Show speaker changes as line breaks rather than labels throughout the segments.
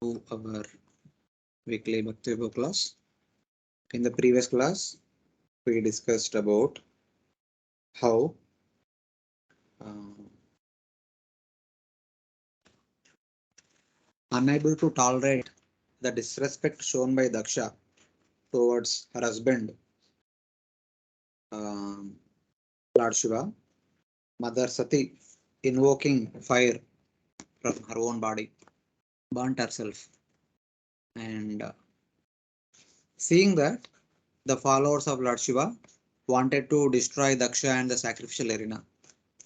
To our weekly Bhakti Vaibhav class. In the previous class, we discussed about how unable to tolerate the disrespect shown by Daksha towards her husband, um, Lord Shiva, Mother Sati, invoking fire from her own body, burnt herself. And seeing that, the followers of Lord Shiva wanted to destroy Daksha and the sacrificial arena.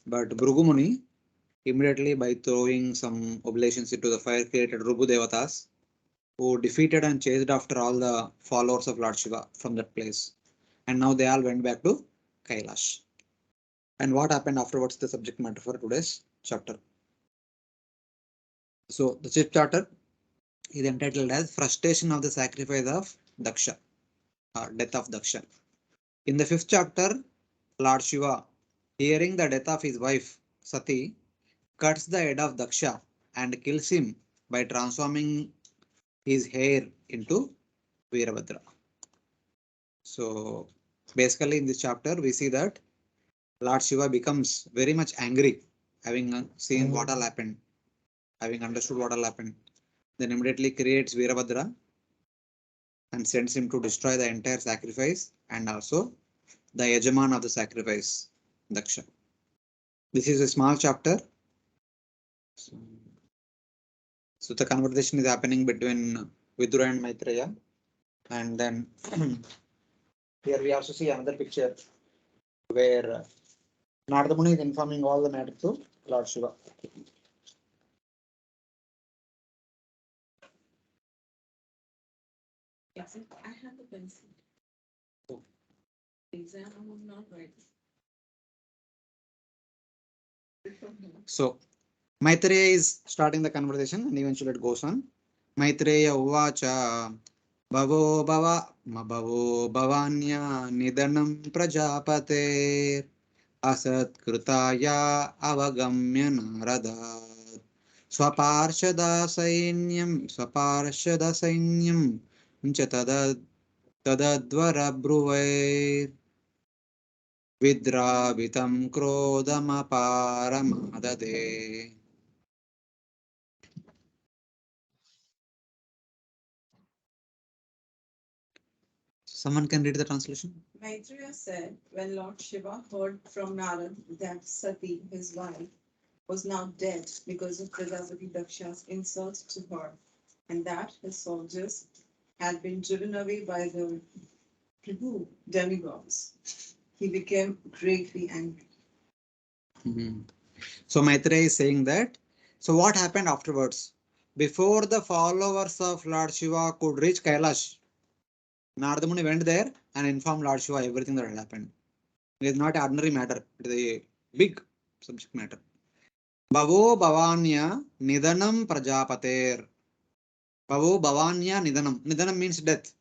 But Bhrigu Muni, immediately by throwing some oblations into the fire, created Rubu Devatas, who defeated and chased after all the followers of Lord Shiva from that place. And now they all went back to Kailash. And what happened afterwards, the subject matter for today's chapter. So the fifth chapter is entitled as Frustration of the Sacrifice of Daksha, or Death of Daksha. In the fifth chapter, Lord Shiva, hearing the death of his wife Sati, cuts the head of Daksha and kills him by transforming his hair into Virabhadra. So basically in this chapter we see that Lord Shiva becomes very much angry, having seen what all happened, having understood what all happened. Then immediately creates Virabhadra and sends him to destroy the entire sacrifice and also the Yajman of the sacrifice, Daksha. This is a small chapter. So the conversation is happening between Vidura and Maitreya. And then here we also see another picture where Narada Muni is informing all the matter to Lord Shiva.
Yes, I have the pencil. Exam, I'm not right.
So Maitreya is starting the conversation and eventually it goes on. Maitreya Uvacha Bhavo Bhavanya Nidanam Prajapate Asat Krutaya Avagamya Narada Swaparshada Sainyam Ch Tadadvara Bruvair Vidravitam Krodamaparamādade. Someone can read the translation.
Maitreya said, when Lord Shiva heard from Narad that Sati, his wife, was now dead because of Prajapati Daksha's insult to her, and that his soldiers had been driven away by the demigods, he became greatly angry.
So Maitreya is saying that. So what happened afterwards? Before the followers of Lord Shiva could reach Kailash, Narada Muni went there and informed Lord Shiva everything that had happened. It is not an ordinary matter. It is a big subject matter. Bhavo Bhavanya Nidanam Prajapater. Bhavo Bhavanya Nidanam. Nidanam means death.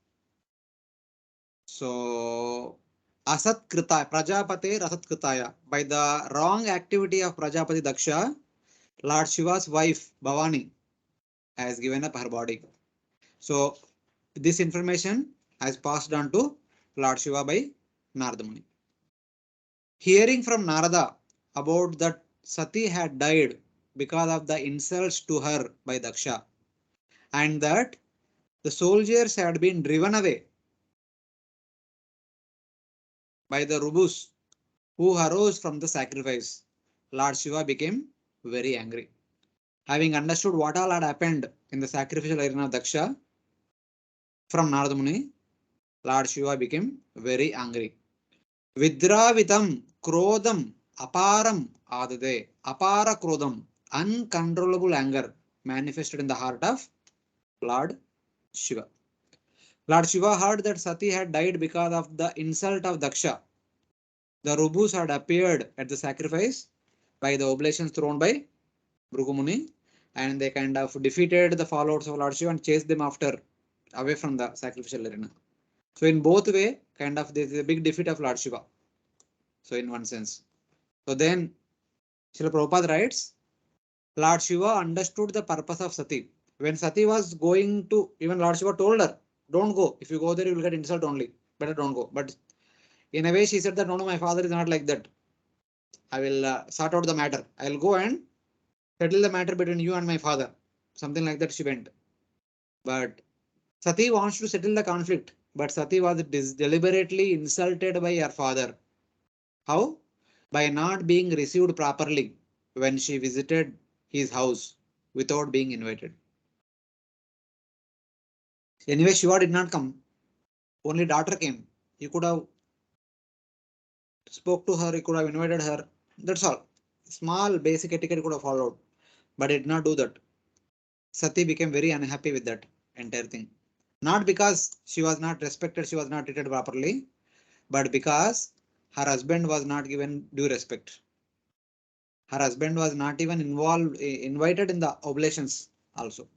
So Asat Kritaya, Prajapate Asat Kritaya. By the wrong activity of Prajapati Daksha, Lord Shiva's wife Bhavani has given up her body. So this information has passed on to Lord Shiva by Narada Muni. Hearing from Narada about that Sati had died because of the insults to her by Daksha, and that the soldiers had been driven away by the Rubus who arose from the sacrifice, Lord Shiva became very angry. Having understood what all had happened in the sacrificial arena of Daksha from Narada Muni, Lord Shiva became very angry. Vidravitam Krodam Aparam Adade. Apara Krodam, uncontrollable anger manifested in the heart of Lord Shiva. Lord Shiva heard that Sati had died because of the insult of Daksha. The Rubus had appeared at the sacrifice by the oblations thrown by Bhrigu Muni, and they kind of defeated the followers of Lord Shiva and chased them after away from the sacrificial arena. So in both way, kind of there is a big defeat of Lord Shiva. So in one sense. So then Srila Prabhupada writes, Lord Shiva understood the purpose of Sati When Sati was going to, even Lord Shiva told her, don't go. If you go there, you will get insult only. Better don't go. But in a way, she said that, no, no, my father is not like that. I will sort out the matter. I will go and settle the matter between you and my father. Something like that she went. But Sati wants to settle the conflict. But Sati was deliberately insulted by her father. How? By not being received properly when she visited his house without being invited. Anyway, Shiva did not come. Only daughter came. He could have spoke to her, he could have invited her. That's all. Small basic etiquette could have followed, but did not do that. Sati became very unhappy with that entire thing. Not because she was not respected, she was not treated properly, but because her husband was not given due respect. Her husband was not even invited in the oblations also.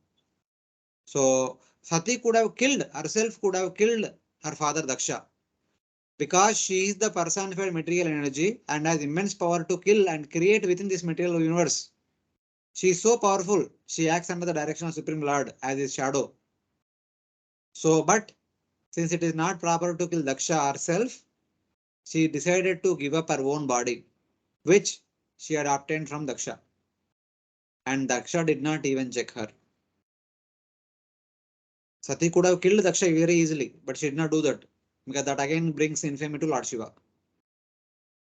So Sati could have killed herself, could have killed her father Daksha, because she is the personified material energy and has immense power to kill and create within this material universe. She is so powerful, she acts under the direction of Supreme Lord as his shadow. So, but since it is not proper to kill Daksha herself, she decided to give up her own body, which she had obtained from Daksha. And Daksha did not even check her. Sati could have killed Daksha very easily, but she did not do that, because that again brings infamy to Lord Shiva.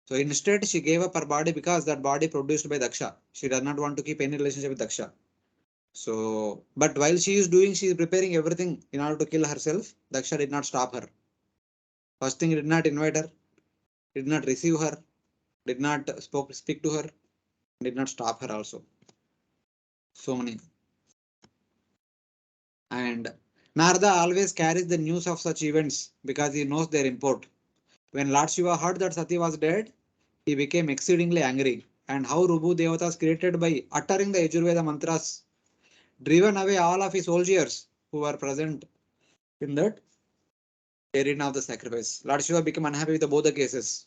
So instead, she gave up her body because that body produced by Daksha. She does not want to keep any relationship with Daksha. So, but while she is preparing everything in order to kill herself. Daksha did not stop her. First thing, he did not invite her, did not receive her, did not speak to her, did not stop her also. So many. And Narada always carries the news of such events because he knows their import. When Lord Shiva heard that Sati was dead, he became exceedingly angry. And how Rubu Devatas created by uttering the Yajurveda mantras driven away all of his soldiers who were present in that arena of the sacrifice. Lord Shiva became unhappy with both the cases.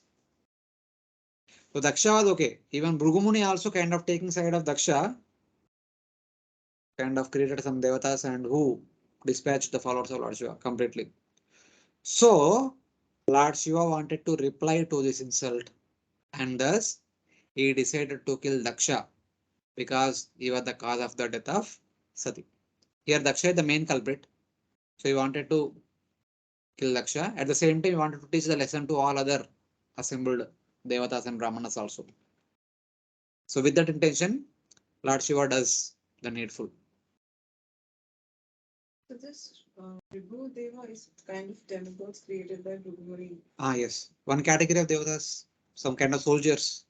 So Daksha was okay. Even Bhrugumuni also kind of taking side of Daksha, kind of created some devatas and who dispatched the followers of Lord Shiva completely. So Lord Shiva wanted to reply to this insult, and thus he decided to kill Daksha because he was the cause of the death of Sati. Here Daksha is the main culprit. So he wanted to kill Daksha. At the same time, he wanted to teach the lesson to all other assembled Devatas and Brahmanas also. So with that intention, Lord Shiva does the needful.
So this Vibhu Deva is kind of demigods created by Bhugumari.
Ah, yes. One category of Devatas, some kind of soldiers.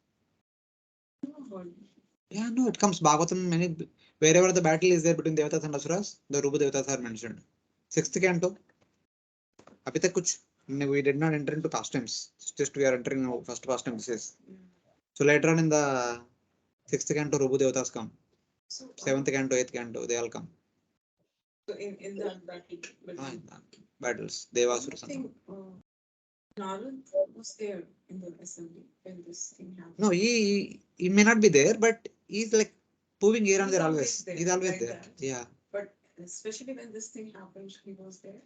Yeah, no, it comes Bhagavatam, many, wherever the battle is there between Devatas and Asuras, the Rupa Devatas are mentioned. Sixth canto. अभी तक कुछ we did not enter into pastimes. Just we are entering now first pastime. This is. So later on in the sixth canto, Rubu Devatas come.
So,
Seventh canto, eighth canto, they all come.
So in that battle,
Battles, Devasura
I
something.
think Narad was there in the assembly when this thing happened.
No, he may not be there, but he's like moving here and
He's
there
always
always.
there,
He's always
like
there.
that.
Yeah.
But especially when this thing happened, he was there.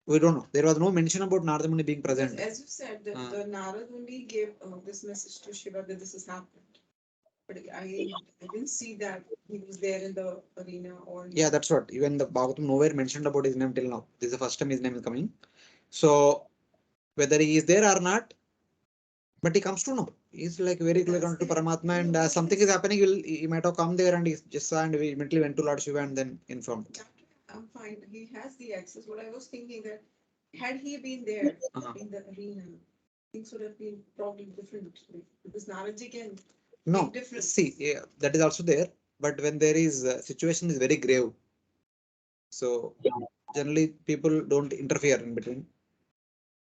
We don't know. There was no mention about Narada Muni being
Because
present.
as you said, the Narad only gave this message to Shiva that this has happened. But I didn't see that he was there in the arena or.
Yeah, that's what. Even the Bhagavatam nowhere mentioned about his name till now. This is the first time his name is coming. So whether he is there or not, but he comes to know. He's like very close to Paramatma, and something is happening. He might have come there and he just saw, and we immediately went to Lord Shiva and then informed.
I'm fine. He has the access. What I was thinking that had he been there in the arena, things would have been probably different because Naraji can
No,
make difference.
see, yeah, that is also there. But when there is situation is very grave, so generally people don't interfere in between.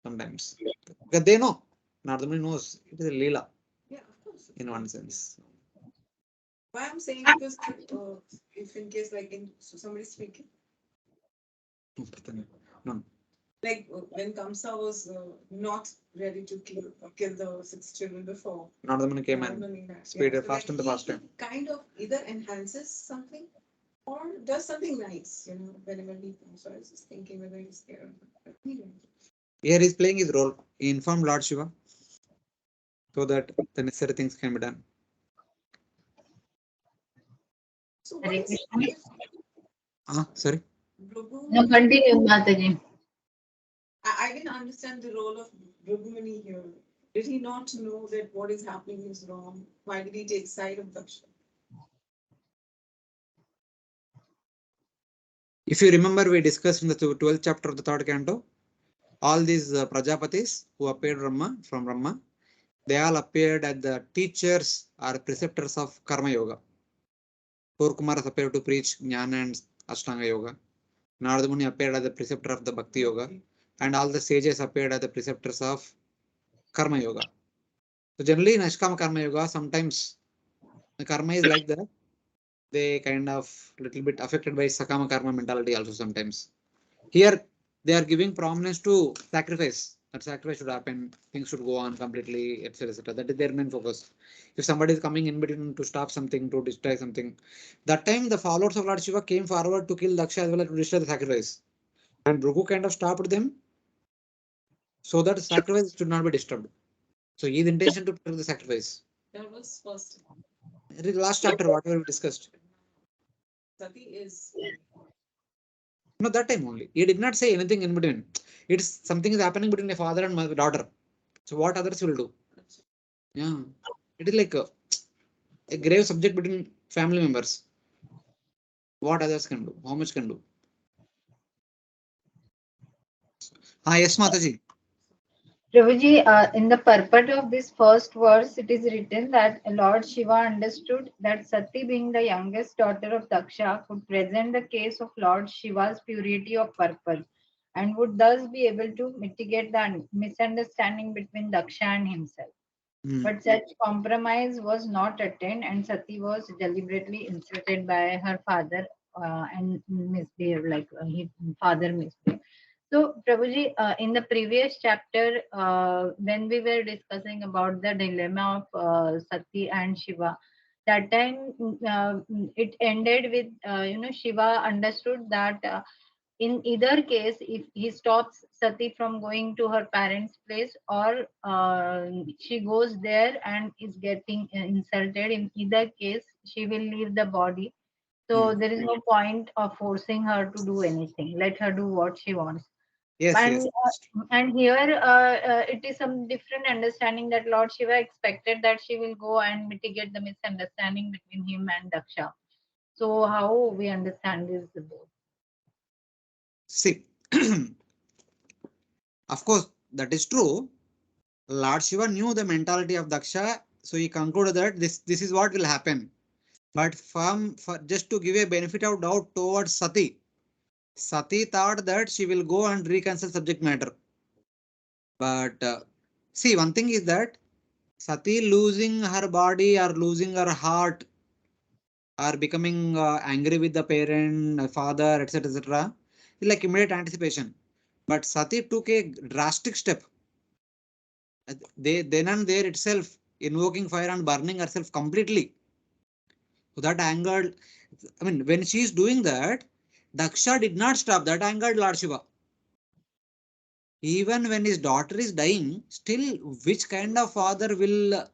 Sometimes because they know, Nardamuni knows it is a leela.
Yeah, of course.
In one sense.
Why I'm saying because if in case like in so somebody's speaking.
No.
Like when Kamsa was not ready to kill the 6 children before.
Nardamuni came and speeded fast in the fast time.
Kind of either enhances something or does something nice, whenever he comes. So I was just thinking whether he's scared or not. But anyway.
Here he's playing his role. He informed Lord Shiva so that the necessary things can be done.
So what
Hare
is
Krishna.
Sorry.
No,
Bhrigu?
continue, Mataji.
I didn't understand the role of Bhrigu here. Did he not know that what is happening is wrong? Why did he take side of Daksha?
If you remember, we discussed in the 12th chapter of the third canto, all these Prajapatis who appeared from Brahma, they all appeared as the teachers or preceptors of Karma Yoga. Four Kumaras appeared to preach Jnana and Ashtanga Yoga. Narada Muni appeared as the preceptor of the Bhakti Yoga, and all the sages appeared as the preceptors of Karma Yoga. So generally in Ashkama Karma Yoga, sometimes the karma is like that. They kind of little bit affected by Sakama Karma mentality also sometimes. Here they are giving prominence to sacrifice. That sacrifice should happen, things should go on completely, etc. etc. That is their main focus. If somebody is coming in between to stop something, to destroy something, that time the followers of Lord Shiva came forward to kill Daksha as well as to destroy the sacrifice. And Bhrigu kind of stopped them so that sacrifice should not be disturbed. So his intention to protect the sacrifice.
That was first.
The last chapter, whatever we discussed.
Sati is.
No, that time only. He did not say anything in between. It's something is happening between a father and daughter. So what others will do? Yeah. It is like a grave subject between family members. What others can do? How much can do? Yes, Mataji.
Prabhuji, in the purport of this first verse, it is written that Lord Shiva understood that Sati, being the youngest daughter of Daksha, could present the case of Lord Shiva's purity of purpose and would thus be able to mitigate the misunderstanding between Daksha and himself.
Hmm.
But such compromise was not attained, and Sati was deliberately insulted by her father and misbehaved like his father misbehaved. So, Prabhuji, in the previous chapter, when we were discussing about the dilemma of Sati and Shiva, that time it ended with Shiva understood that in either case, if he stops Sati from going to her parents' place, or she goes there and is getting insulted, in either case, she will leave the body.
Hmm.
So there is no point of forcing her to do anything. Let her do what she wants.
Yes,
And
yes.
and here it is some different understanding that Lord Shiva expected that she will go and mitigate the misunderstanding between him and Daksha. So how we understand this both?
See, of course, that is true. Lord Shiva knew the mentality of Daksha, so he concluded that this is what will happen. But for just to give a benefit of doubt towards Sati, Sati thought that she will go and reconcile subject matter. But see, one thing is that Sati losing her body or losing her heart or becoming angry with the parent, father, etc., etc., is like immediate anticipation. But Sati took a drastic step. They then and there itself invoking fire and burning herself completely. So that angered. I mean, when she is doing that, Daksha did not stop. That angered Lord Shiva. Even when his daughter is dying, still, which kind of father will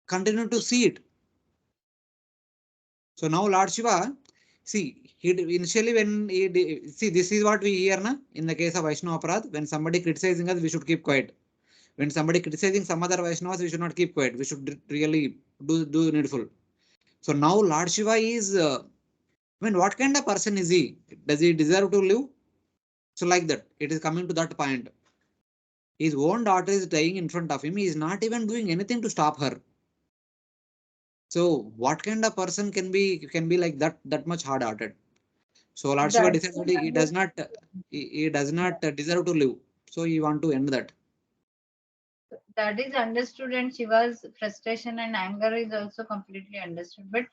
continue to see it? So now Lord Shiva, see, initially when see, this is what we hear na, in the case of Vaishnava Aparadh, when somebody criticizing us, we should keep quiet. When somebody criticizing some other Vaishnavas, we should not keep quiet. We should really do needful. So now Lord Shiva is, I mean, what kind of person is he? Does he deserve to live? So like that, it is coming to that point. His own daughter is dying in front of him. He is not even doing anything to stop her. So what kind of person can be like that much hard-hearted? So Lord Shiva
That
decides that he does not deserve to live. So he want to end that.
that is understood, and Shiva's frustration and anger is also completely understood. But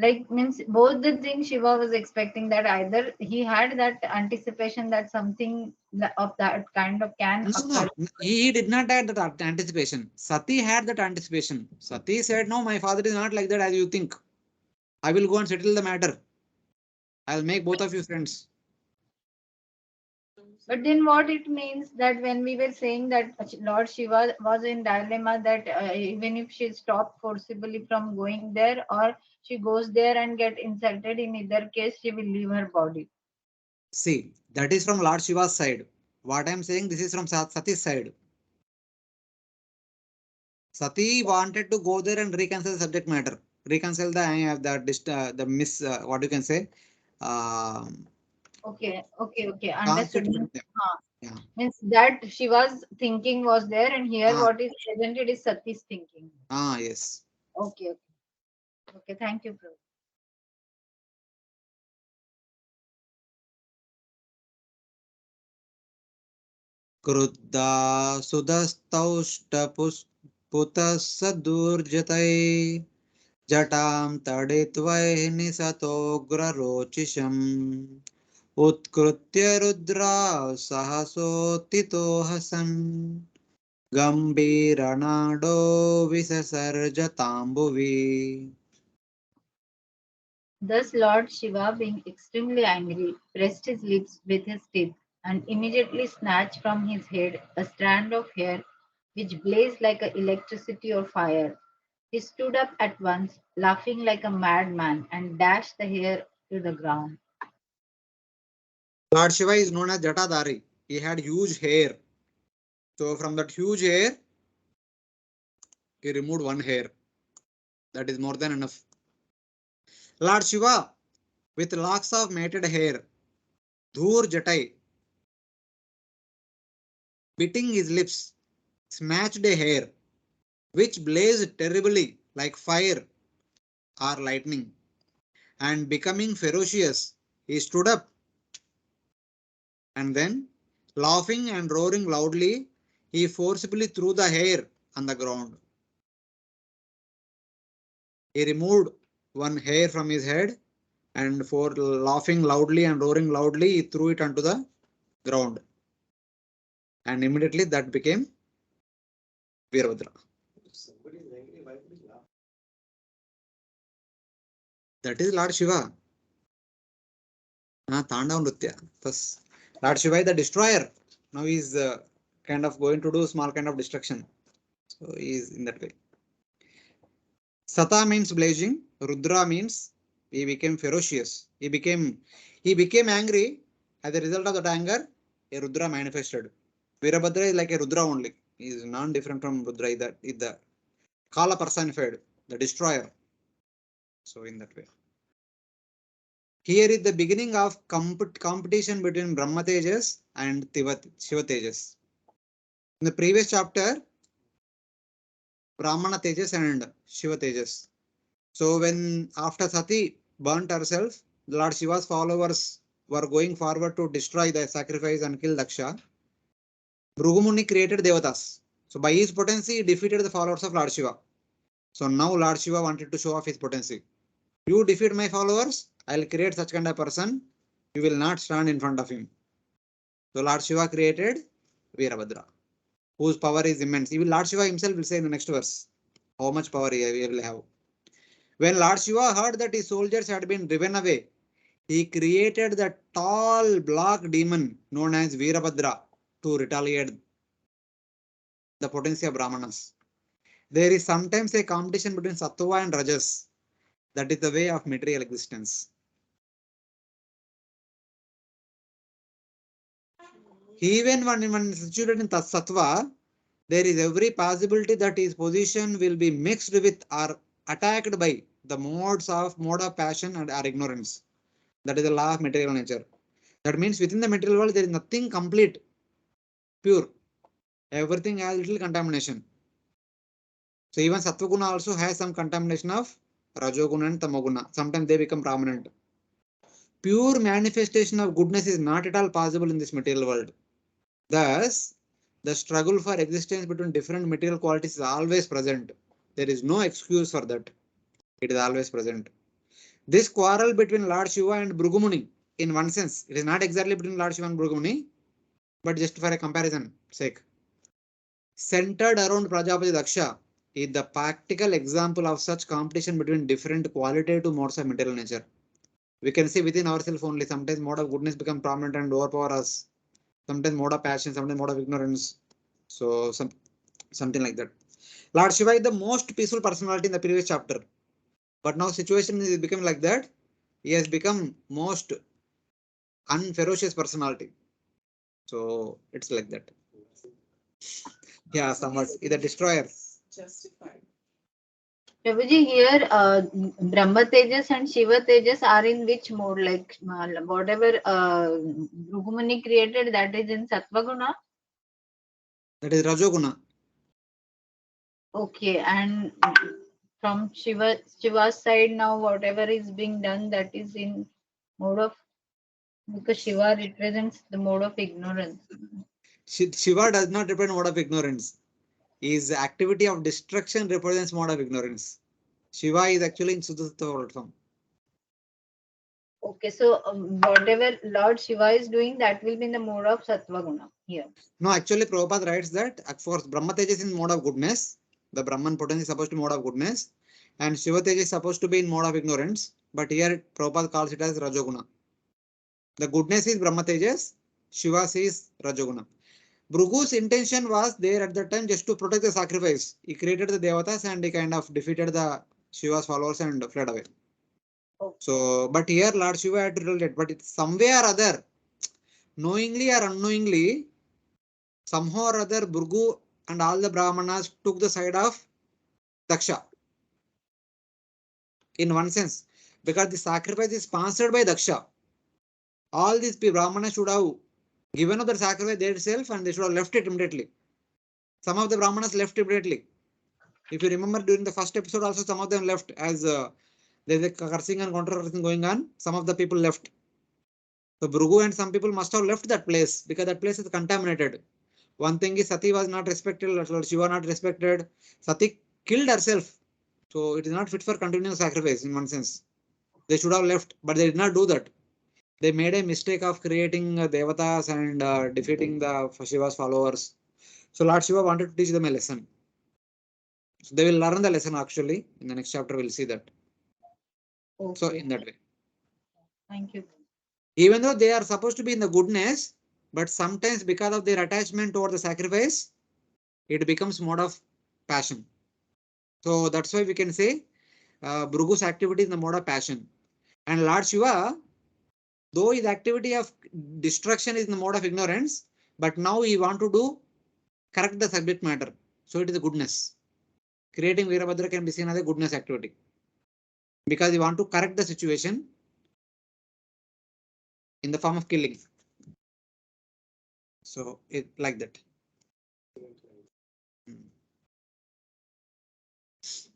like means both the things Shiva was expecting, that either he had that anticipation that something of that kind of can
No,
occur.
no, he did not have that anticipation. Sati had that anticipation. Sati said, "No, my father is not like that as you think. I will go and settle the matter." I'll make both of you friends.
But then what it means that when we were saying that Lord Shiva was in dilemma that even if she stopped forcibly from going there or she goes there and get insulted, in either case she will leave her body.
See, that is from Lord Shiva's side. What I'm saying, this is from Sati's side. Sati wanted to go there and reconcile the subject matter, reconcile the miss, what you can say, um
Okay, understood.
conflict between them. Yeah.
Means that Shiva's thinking was there, and here
Ah,
what is presented is Sati's thinking.
yes.
Okay. Thank you, Prabhu.
क्रुद्धा सुधस्तौष्टपुटसदुर्जतै जटां तडित्वैः निसतोग्ररोचिषम् उत्कृत्य Rudra सहसोत्थितो Hasan गम्भीरनाडो विससर्जताम्बुवि.
Thus Lord Shiva, being extremely angry, pressed his lips with his teeth and immediately snatched from his head a strand of hair which blazed like a electricity or fire. He stood up at once, laughing like a madman, and dashed the hair to the ground.
Lord Shiva is known as Jatadhari. He had huge hair. So from that huge hair, he removed one hair. That is more than enough. Lord Shiva, with locks of matted hair, Dhur Jatai, biting his lips, snatched a hair, which blazed terribly like fire or lightning, and becoming ferocious, he stood up and then, laughing and roaring loudly, he forcibly threw the hair on the ground. He removed one hair from his head and for laughing loudly and roaring loudly, he threw it onto the ground. And immediately that became Virabhadra. That is Lord Shiva. Tandav Nritya. Thus, Lord Shiva is the destroyer. Now he is kind of going to do small kind of destruction. So he is in that way. Sata means blazing. Rudra means he became ferocious. He became angry. As a result of that anger, a Rudra manifested. Virabhadra is like a Rudra only. He is non-different from Rudra. Is the Kala personified, the destroyer. So in that way. Here is the beginning of competition between Brahma Tejas and Shiva Tejas. In the previous chapter, Brahmana Tejas and Shiva Tejas. So when after Sati burnt herself, Lord Shiva's followers were going forward to destroy the sacrifice and kill Daksha. Bhrugumuni created Devatas. So by his potency, he defeated the followers of Lord Shiva. So now Lord Shiva wanted to show off his potency. You defeat my followers, I'll create such kind of person. You will not stand in front of him. So Lord Shiva created Virabhadra, whose power is immense. Even Lord Shiva himself will say in the next verse how much power he will have. When Lord Shiva heard that his soldiers had been driven away, he created the tall black demon known as Virabhadra to retaliate the potency of Brahmanas. There is sometimes a competition between Sattva and Rajas. That is the way of material existence. Even when situated in Sattva, there is every possibility that his position will be mixed with or attacked by the mode of passion and or ignorance. That is the law of material nature. That means within the material world there is nothing complete, pure. Everything has little contamination. So even Sattva also has some contamination of Rajoguna and Tamoguna. Sometimes they become prominent. Pure manifestation of goodness is not at all possible in this material world. Thus, the struggle for existence between different material qualities is always present. There is no excuse for that. It is always present. This quarrel between Lord Shiva and Bhrugumuni, in one sense, it is not exactly between Lord Shiva and Bhrugumuni, but just for a comparison sake, centered around Prajapati Daksha, is the practical example of such competition between different qualitative modes of material nature. We can see within ourselves only. Sometimes mode of goodness become prominent and overpower us. Sometimes mode of passion, sometimes mode of ignorance. So something like that. Lord Shiva is the most peaceful personality in the previous chapter. But now situation is becoming like that. He has become most unferocious personality. So it's like that. Yeah,
So
somewhat.
his
He's a destroyer.
is justified.
Prabhuji, here Brahma Tejas and Shiva Tejas are in which mode? Like whatever Bhrugumani created, that is in Sattva Guna.
That is Rajoguna.
Okay, and from Shiva's side now, whatever is being done, that is in mode of, because Shiva represents the mode of ignorance.
Shiva does not represent mode of ignorance. His activity of destruction represents mode of ignorance. Shiva is actually in Sudatta world form.
Okay, so whatever Lord Shiva is doing, that will be in the mode of Sattva Guna here.
No, actually, Prabhupada writes that, of course, Brahma Tejas is in mode of goodness. The Brahman potency is supposed to be mode of goodness. And Shiva Tejas is supposed to be in mode of ignorance. But here, Prabhupada calls it as Rajoguna. The goodness is Brahma Tejas. Shiva is Rajoguna. Bhrugu's intention was there at that time just to protect the sacrifice. He created the Devatas and he kind of defeated the Shiva's followers and fled away.
Okay.
So, but here Lord Shiva had to rule it. But it's somewhere or other, knowingly or unknowingly, somehow or other, Bhrigu and all the Brahmanas took the side of Daksha. In one sense, because the sacrifice is sponsored by Daksha. All these Brahmanas should have given up the sacrifice themselves and they should have left it immediately. Some of the Brahmanas left immediately. If you remember during the first episode, also some of them left as there's a cursing and counter cursing going on. Some of the people left. So Bhrigu and some people must have left that place because that place is contaminated. One thing is Sati was not respected, Lord Shiva not respected. Sati killed herself. So it is not fit for continuing sacrifice in one sense. They should have left, but they did not do that. They made a mistake of creating devatas and defeating the Shiva's followers. So Lord Shiva wanted to teach them a lesson. So they will learn the lesson actually. In the next chapter, we'll see that.
Okay.
So in that way.
Thank you.
Even though they are supposed to be in the goodness, but sometimes because of their attachment toward the sacrifice, it becomes mode of passion. So that's why we can say Bhrugu's activity is in the mode of passion. And Lord Shiva, though his activity of destruction is in the mode of ignorance, but now he want to do correct the subject matter. So it is a goodness. Creating Virabhadra can be seen as a goodness activity. Because he want to correct the situation in the form of killing. So it like that.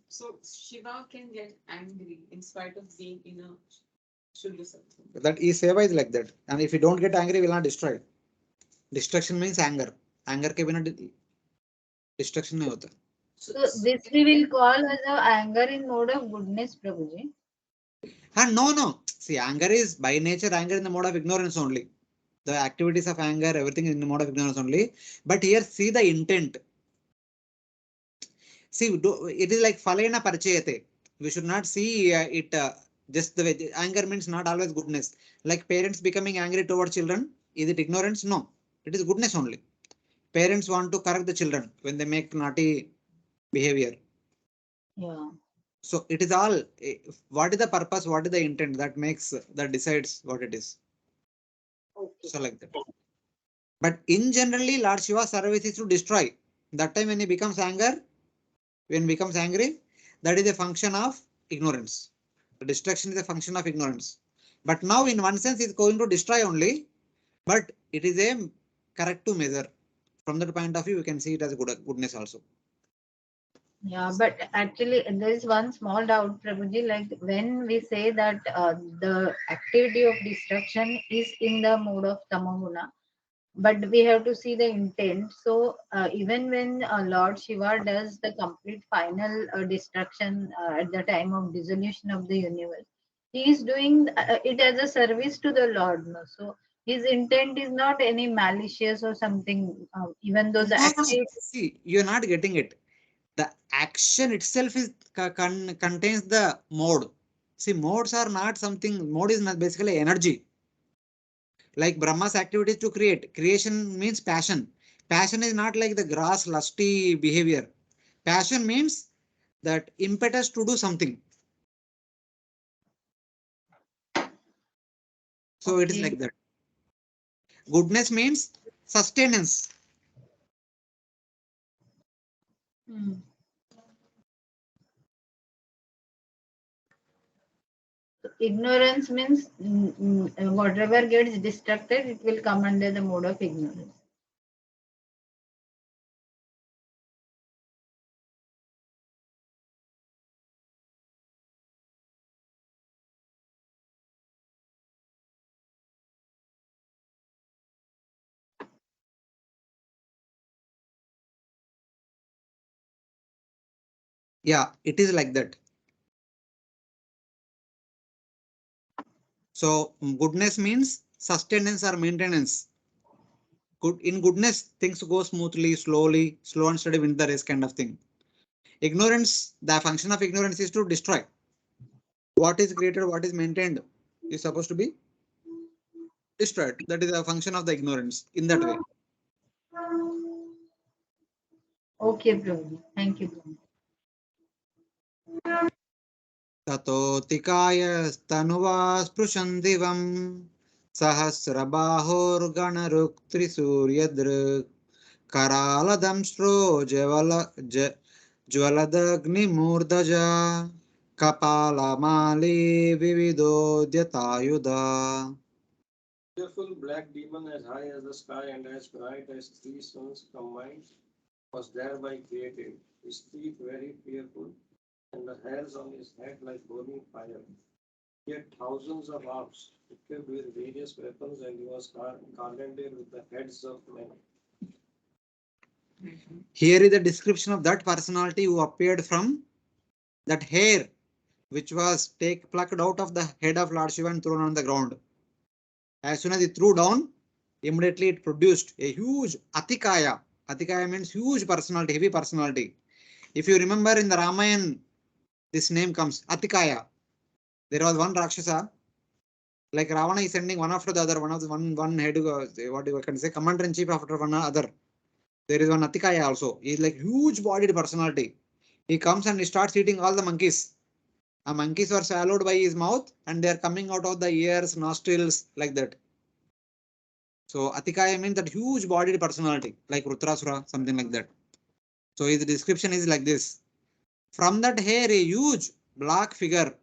So Shiva can get angry in spite of being in a Shuddha Sattva.
That is seva is like that. And if you don't get angry, will not destroy. Destruction means anger. Anger के बिना destruction नहीं होता.
So this we will call as a anger in mode of goodness, Prabhuji.
No. See, anger is by nature anger in the mode of ignorance only. The activities of anger, everything is in the mode of ignorance only. But here, see the intent. See, it is like falena parchayate. We should not see it just the way. Anger means not always goodness. Like parents becoming angry towards children, is it ignorance? No, it is goodness only. Parents want to correct the children when they make naughty behavior.
Yeah.
So it is all what is the purpose, what is the intent that makes that decides what it is.
Okay.
So like that. But in generally, Lord Shiva's service is to destroy. That time when he becomes when he becomes angry, that is a function of ignorance. The destruction is a function of ignorance. But now in one sense it's going to destroy only, but it is a corrective measure. From that point of view, we can see it as a goodness also.
Yeah, but actually there is one small doubt, Prabhuji, like when we say that the activity of destruction is in the mode of Tamoguna, but we have to see the intent. So even when Lord Shiva does the complete final destruction at the time of dissolution of the universe, he is doing it as a service to the Lord. No? So his intent is not any malicious or something, even though the
No.
activity.
See, you're not getting it. The action itself is contains the mode. See, modes are not something, mode is not basically energy. Like Brahma's activity is to create. Creation means passion. Passion is not like the grass, lusty behavior. Passion means that impetus to do something. So it is
Okay.
like that. Goodness means sustenance.
Hmm. Ignorance means whatever gets destructed, it will come under the mode of ignorance.
Yeah, it is like that. So goodness means sustenance or maintenance. Good in goodness, things go smoothly, slowly, slow and steady win the race kind of thing. Ignorance, the function of ignorance is to destroy. What is created, what is maintained is supposed to be destroyed. That is a function of the ignorance in that way.
Okay, Prabhuji. Thank you, Prabhuji.
ततोतिकाय तनुवा स्पृशन् दिवं सहस्रबाहोर्गणरुक्त्रिसूर्यदृक् करालदंष्ट्रो ज्वलदग्निमूर्धजा कपालमाली विविधोद्यतायुधा.
Fearful black demon as high as the sky and as bright as three suns combined was thereby created, his teeth very fearful, and the hairs on his head like burning fire. He had thousands of arms, equipped with various weapons, and he was garlanded with the heads of men.
Here is the description of that personality who appeared from that hair which was plucked out of the head of Lord Shiva and thrown on the ground. As soon as it threw down, immediately it produced a huge Atikaya. Atikaya means huge personality, heavy personality. If you remember in the Ramayana, this name comes Atikaya. There was one Rakshasa, like Ravana is sending one after the other, one head, what you can say, commander in chief after one other. There is one Atikaya also. He is like huge bodied personality. He comes and he starts eating all the monkeys. The monkeys were swallowed by his mouth and they are coming out of the ears, nostrils, like that. So Atikaya means that huge bodied personality, like Rudrasura, something like that. So his description is like this. From that hair, a huge black figure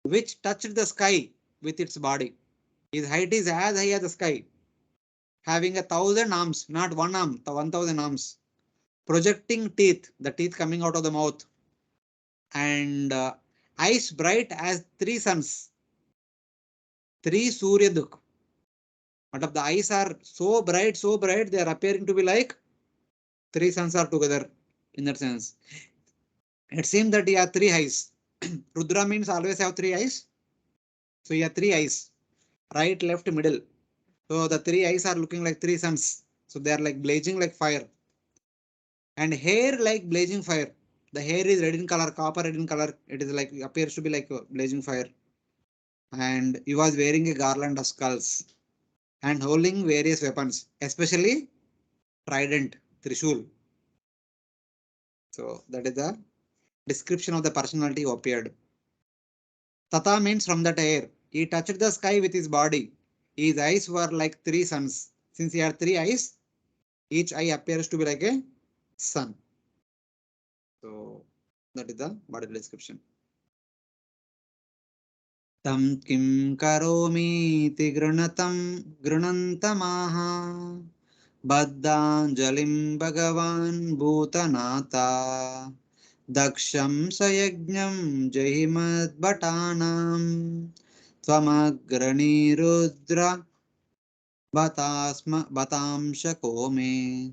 which touched the sky with its body. His height is as high as the sky, having 1,000 arms, not one arm, the 1,000 arms, projecting teeth, the teeth coming out of the mouth, and eyes bright as three suns, three Suryaduk. But of the eyes are so bright, they are appearing to be like three suns are together in that sense. It seems that he has three eyes. Rudra means always have three eyes. So he has three eyes, right, left, middle. So the three eyes are looking like three suns. So they are like blazing like fire. And hair like blazing fire. The hair is red in color, copper red in color. It is like appears to be like blazing fire. And he was wearing a garland of skulls and holding various weapons, especially trident, trishul. So that is the description of the personality who appeared. Tata means from that air. He touched the sky with his body. His eyes were like three suns. Since he had three eyes, each eye appears to be like a sun. So that is the body description. Tam kim karomiti granantamaha Baddhanjalim Bhagavan Bhutanata Daksham Sayajnam Jahimad Bhatanam Twamagrani Rudra Batamsha Kome.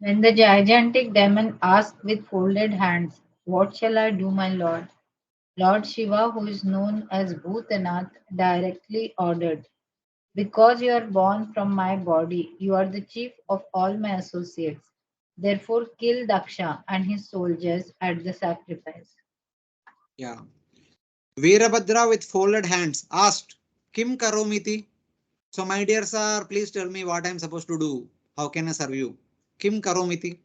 When the gigantic demon asked with folded hands, "What shall I do, my lord?" Lord Shiva, who is known as Bhutanath, directly ordered, "Because you are born from my body, you are the chief of all my associates. Therefore, kill Daksha and his soldiers at the sacrifice.
Yeah. Virabhadra with folded hands asked, Kim karomiti? So, my dear sir, please tell me what I am supposed to do. How can I serve you? Kim karomiti?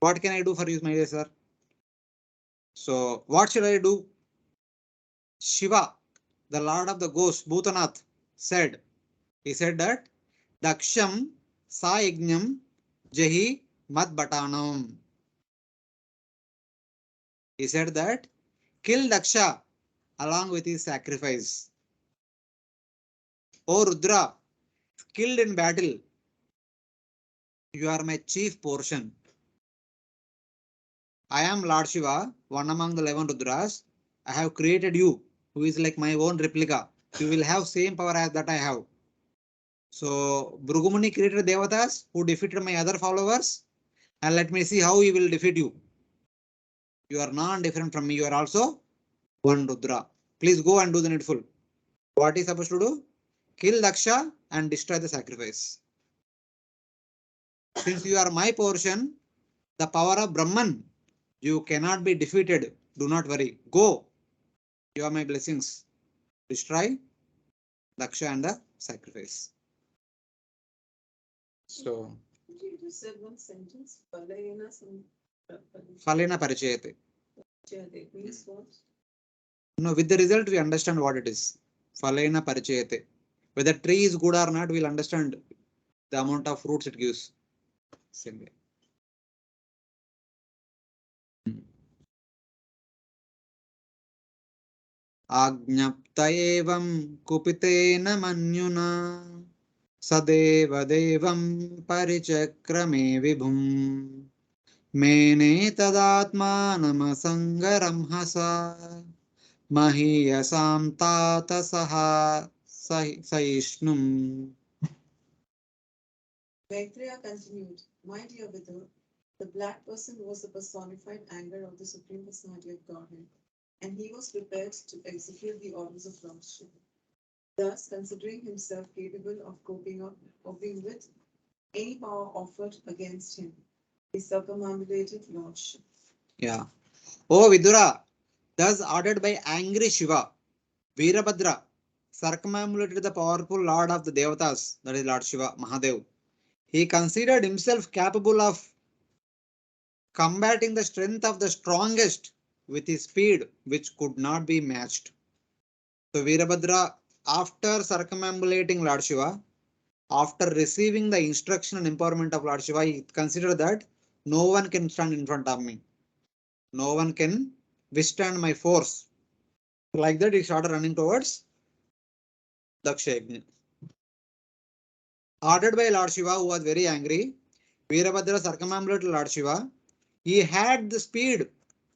What can I do for you, my dear sir? So, what should I do? Shiva, the lord of the ghosts, Bhutanath, said, he said that Daksham sa yajnam jahi mad batanam. He said that kill Daksha along with his sacrifice. O Rudra, killed in battle, you are my chief portion. I am Lord Shiva, one among the 11 Rudras. I have created you, who is like my own replica. You will have same power as that I have. So Brugumuni created Devatas who defeated my other followers, and let me see how he will defeat you. You are non-different from me. You are also one Rudra. Please go and do the needful. What is supposed to do? Kill Daksha and destroy the sacrifice. Since you are my portion, the power of Brahman, you cannot be defeated. Do not worry. Go. You are my blessings. Destroy Daksha and the sacrifice. So,
You just said one sentence. Palayana
Falena Parichayate.
means what?
No, with the result, we understand what it is. Falena Parichayate. Whether tree is good or not, we'll understand the amount of fruits it gives. Same way. आज्ञप्त एवं कुपितेन मन्युना सदेव देवं परिचक्रमे विभुम् मेने तदात्मानमसङ्गरंहसा महीयसां तात सहिष्णुम्.
Vaibhav continued, my dear Vidhu, the black person was the personified anger of the Supreme Personality of Godhead, and he was prepared to execute the orders of Lord Shiva. Thus, considering himself capable of coping with any power offered against him, he circumambulated Lord Shiva.
Yeah. Oh Vidura, thus ordered by angry Shiva, Virabhadra circumambulated the powerful lord of the Devatas, that is Lord Shiva, Mahadev. He considered himself capable of combating the strength of the strongest with his speed, which could not be matched. So Virabhadra, after circumambulating Lord Shiva, after receiving the instruction and empowerment of Lord Shiva, he considered that no one can stand in front of me. No one can withstand my force. Like that, he started running towards Daksha Yajna. Ordered by Lord Shiva, who was very angry, Virabhadra circumambulated Lord Shiva. He had the speed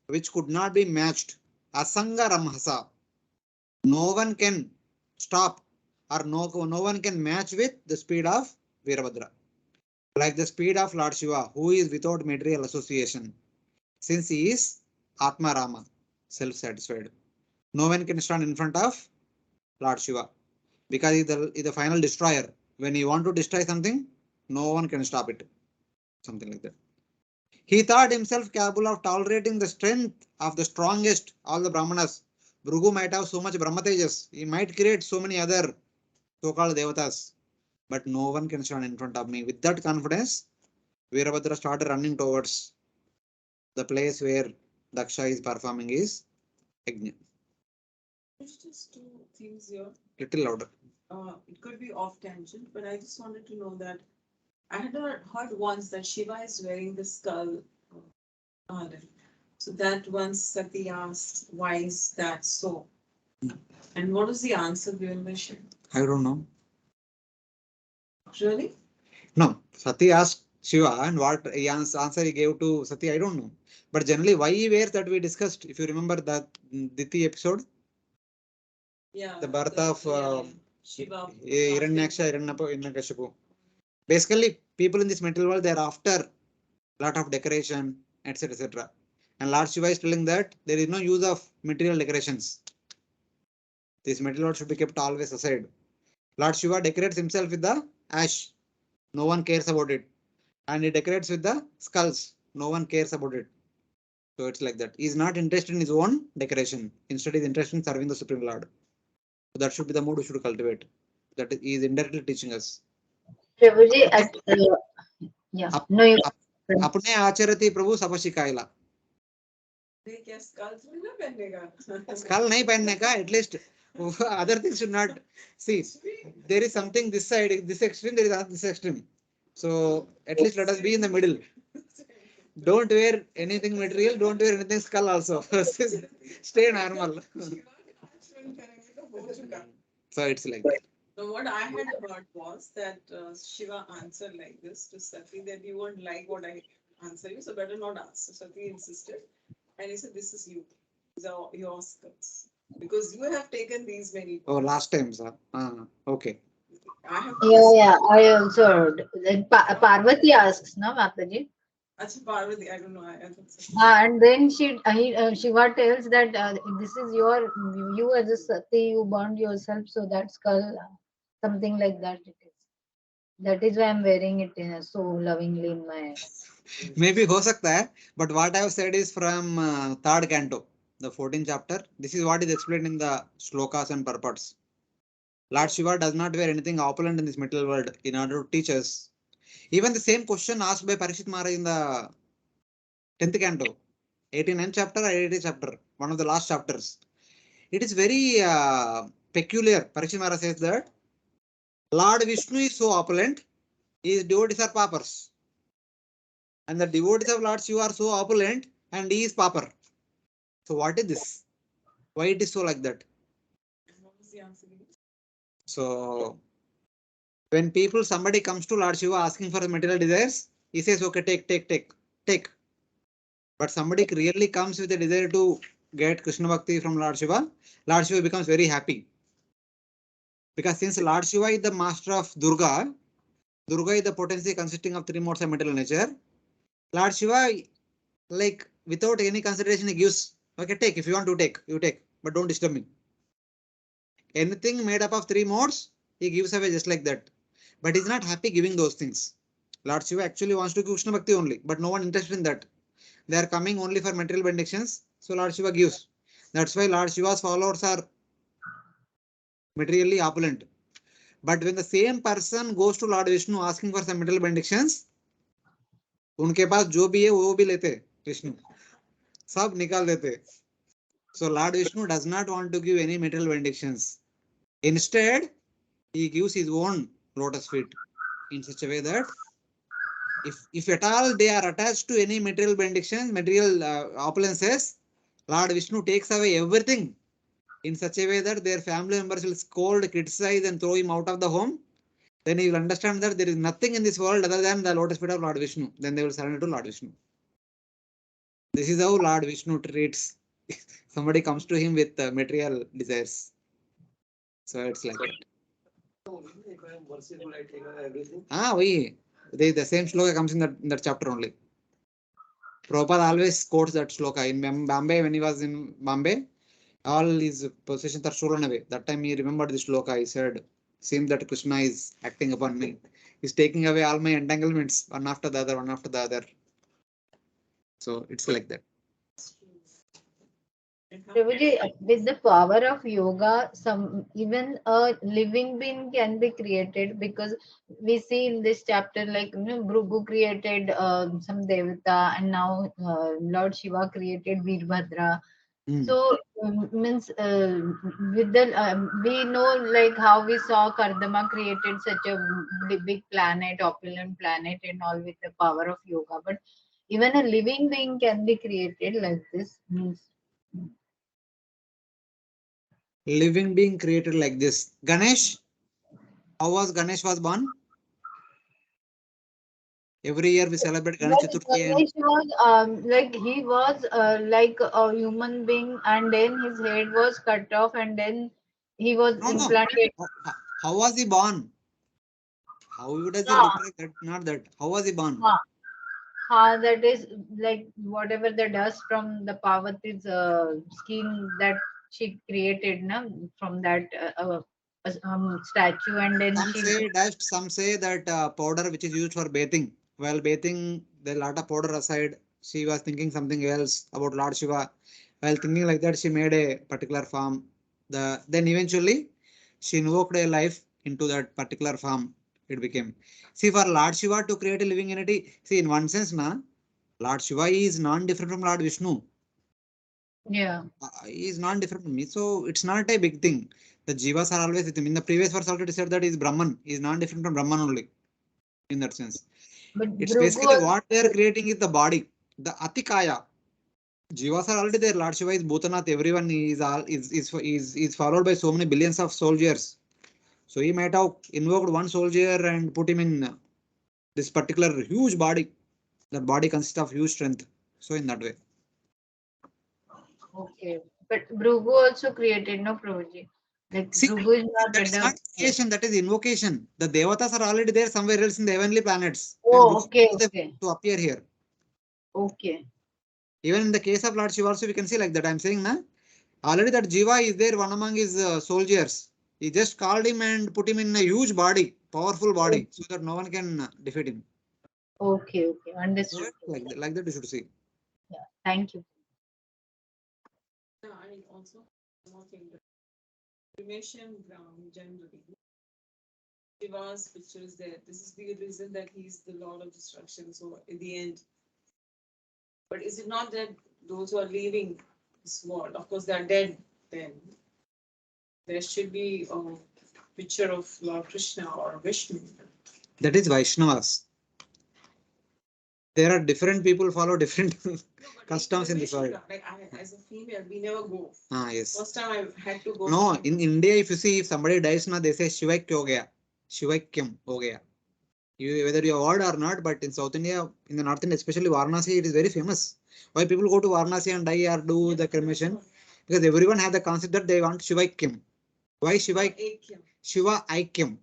which could not be matched. Asanga Ramhasa. No one can stop or no one can match with the speed of Virabhadra. Like the speed of Lord Shiva, who is without material association. Since he is Atma Rama, self-satisfied. No one can stand in front of Lord Shiva because he is the final destroyer. When you want to destroy something, no one can stop it. Something like that. He thought himself capable of tolerating the strength of the strongest, all the Brahmanas. Bhrigu might have so much Brahmatejas. He might create so many other so-called Devatas. But no one can stand in front of me. With that confidence, Virabhadra started running towards the place where Daksha is performing his Yajna.
There's just two things here.
Little louder.
It could be off tangent, but I just wanted to know that I had heard once that Shiva is wearing the skull. So that once Sati asked, why is that so? And what was the answer given by Shiva?
I don't know.
Really?
No, Sati asked Shiva and what answer he gave to Sati, I don't know. But generally, why he wears that we discussed, if you remember that Diti episode.
Yeah.
The birth of
Shiva.
Hiranyaksha, Hiranyakashipu. Basically, people in this mental world, they are after lot of decoration, etc. etc. And Lord Shiva is telling that there is no use of material decorations. This material world should be kept always aside. Lord Shiva decorates himself with the ash. No one cares about it. And he decorates with the skulls. no one cares about it. So it's like that. He's not interested in his own decoration. Instead, he's interested in serving the Supreme Lord. So that should be the mood we should cultivate. That he is indirectly teaching us.
Prabhuji,
Okay.
yeah,
Up,
no, you.
up, अपने आचरति प्रभु सब शिकायला.
नहीं क्या skull थोड़ी ना पहनेगा
Skull नहीं पहनने का, at least other things should not see. There is something this side, this extreme, there is this extreme. So at least let us be in the middle. Don't wear anything material, don't wear anything skull also. Stay normal. So it's like that.
So what I had heard was that Shiva answered like this to Sati that you won't like what I answer you, so better not ask. So Sati insisted, and he said, "This is you. These are your skulls because you have taken these many."
Oh, last time, sir. Okay.
I have.
Yeah, I also heard. Then Parvati asks, no, Mataji.
Achha, Parvati, I don't know. I thought so.
And then Shiva tells that this is you as a sati, you burned yourself, so that skull, something like that it is. That is why I'm wearing it so lovingly in my.
Maybe हो सकता है, but what I have said is from third canto, the 14th chapter. This is what is explained in the shlokas and purports. Lord Shiva does not wear anything opulent in this material world in order to teach us. Even the same question asked by Parikshit Maharaj in the 10th canto, 89th chapter or 80th chapter, one of the last chapters. It is very peculiar. Parikshit Maharaj says that Lord Vishnu is so opulent, his devotees are paupers. And the devotees of Lord Shiva are so opulent, and he is pauper. So what is this? Why it is so like that?
What was the answer?
So when somebody comes to Lord Shiva asking for the material desires, he says, okay, take. But somebody really comes with a desire to get Krishna Bhakti from Lord Shiva becomes very happy. Because since Lord Shiva is the master of Durga is the potency consisting of three modes of material nature. Lord Shiva, like without any consideration, he gives, okay, take. If you want to take, you take, but don't disturb me. Anything made up of three modes, he gives away just like that. But he's not happy giving those things. Lord Shiva actually wants to give Krishna Bhakti only, but no one interested in that. They are coming only for material benedictions, so Lord Shiva gives. That's why Lord Shiva's followers are materially opulent. But when the same person goes to Lord Vishnu asking for some material benedictions, उनके पास जो भी है वो भी लेते विष्णु, सब निकाल देते. So Lord Vishnu does not want to give any material benedictions. Instead, he gives his own lotus feet in such a way that if at all they are attached to any material benedictions, material opulences, Lord Vishnu takes away everything in such a way that their family members will scold, criticize, and throw him out of the home. Then he will understand that there is nothing in this world other than the lotus feet of Lord Vishnu. Then they will surrender to Lord Vishnu. This is how Lord Vishnu treats somebody comes to him with material desires. So it's like that.
If I am merciful, I take away everything.
The same shloka comes in that chapter only. Prabhupada always quotes that shloka. In Bombay, when he was in Bombay, all his possessions are stolen away. That time he remembered this shloka. He said, seems that Krishna is acting upon me. He's taking away all my entanglements, one after the other, one after the other. So it's like that.
Prabhuji, with the power of yoga, even a living being can be created, because we see in this chapter, like Bhrigu created some devata, and now Lord Shiva created Virabhadra. So means with the we know like how we saw Kardama created such a big planet, opulent planet, and all with the power of yoga. But even a living being can be created like this. Means
Living being created like this. Ganesh, how was Ganesh was born? Every year we celebrate Ganesh
but
Chaturthi.
Ganesh was like he was like a human being, and then his head was cut off, and then he was
No.
implanted.
How was he born? How does he
Yeah,
look like that? Not that. How was he born?
that is like whatever the dust from the Parvati's skin that she created, na, from that statue, and then
Some
she.
say dust, some say that powder which is used for bathing. While bathing, there is a lot of powder aside. She was thinking something else about Lord Shiva. While thinking like that, she made a particular form. Then eventually she invoked a life into that particular form. It became. See, for Lord Shiva to create a living entity, see, in one sense, na, Lord Shiva is non-different from Lord Vishnu.
Yeah.
He is non-different from me. So it's not a big thing. The Jivas are always with him. In the previous verse already said that he is Brahman. He is non-different from Brahman only. In that sense.
But
It's
Bhrigu
basically what they are
also,
creating is the body. The Atikaya. Jivas are already there. Lord Shiva is Bhutanath. Everyone is followed by so many billions of soldiers. So he might have invoked one soldier and put him in this particular huge body. That body consists of huge strength. So in that way.
okay. But Bhrigu also created, no, Prabhuji. Like
See,
Bhrigu is not
that is not
dead.
creation, that is invocation. The Devatas are already there somewhere else in the heavenly planets. And
Oh,
Bhrigu
okay,
told them
okay,
to appear here.
okay.
Even in the case of Lord Shiva also we can see like that. I'm saying na, already that Jiva is there, one among his soldiers. He just called him and put him in a huge body, powerful body, so that no one can defeat him.
Okay, okay. Understood.
Like that you should see.
Yeah. Thank you.
Yeah, I also one more thing. The cremation ground generally. Shiva's picture is there. This is the reason that he's the Lord of Destruction. So in the end, but is it not that those who are leaving this world, of course, they are dead then. There should be a picture of Lord Krishna or Vishnu.
That is Vaishnavas. There are different people follow different
No, but
customs in this
cremation
world.
ground, like I, as a female, we never go.
Ah, yes.
First time I had to go.
No,
to
in India, if you see, if somebody dies, na, they say Shivaik ho gaya. Shivaikyam ho gaya. Whether you have heard or not, but in South India, in the North India, especially Varanasi, it is very famous. Why people go to Varanasi and die or do the cremation? Because everyone has the concept that they want Shivaikyam. Why Shivaik?
Aikyam.
Shiva Aikyam.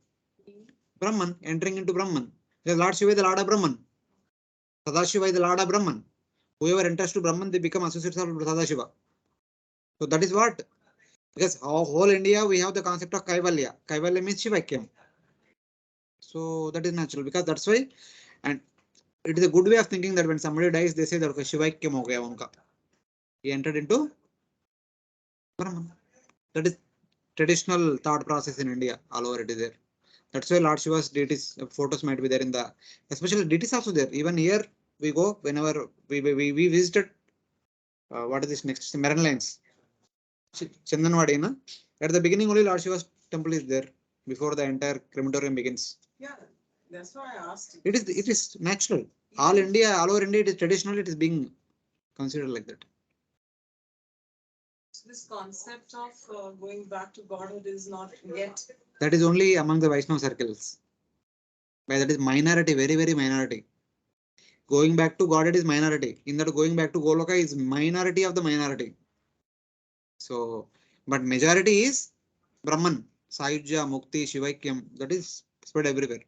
Brahman, entering into Brahman. The Lord Shiva is the Lord of Brahman. Sadashiva is the Lord of Brahman. Whoever enters to Brahman, they become associates of Sadashiva. So that is what. Because whole India, we have the concept of Kaivalya. Kaivalya means Shivaikyam. So that is natural because that's why. And it is a good way of thinking that when somebody dies, they say that okay, Shivaikyam ho gaya unka. He entered into Brahman. That is traditional thought process in India. All over it is there. That's why Lord Shiva's deities photos might be there in the, especially deities also there. Even here we go whenever we visited. What is this next? Marine Lines. Chandanwadi, na? At the beginning only Lord Shiva's temple is there before the entire crematorium begins.
Yeah, that's why I asked.
It is natural. All India, all over India, it is traditional. It is being considered like that.
So this concept of going back to Godhood is not yet.
That is only among the Vaishnava circles. By that is minority, very very minority. Going back to God, it is minority. In that, going back to Goloka is minority of the minority. So, but majority is Brahman, Sayujya, Mukti, Shivaikyam. That is spread everywhere.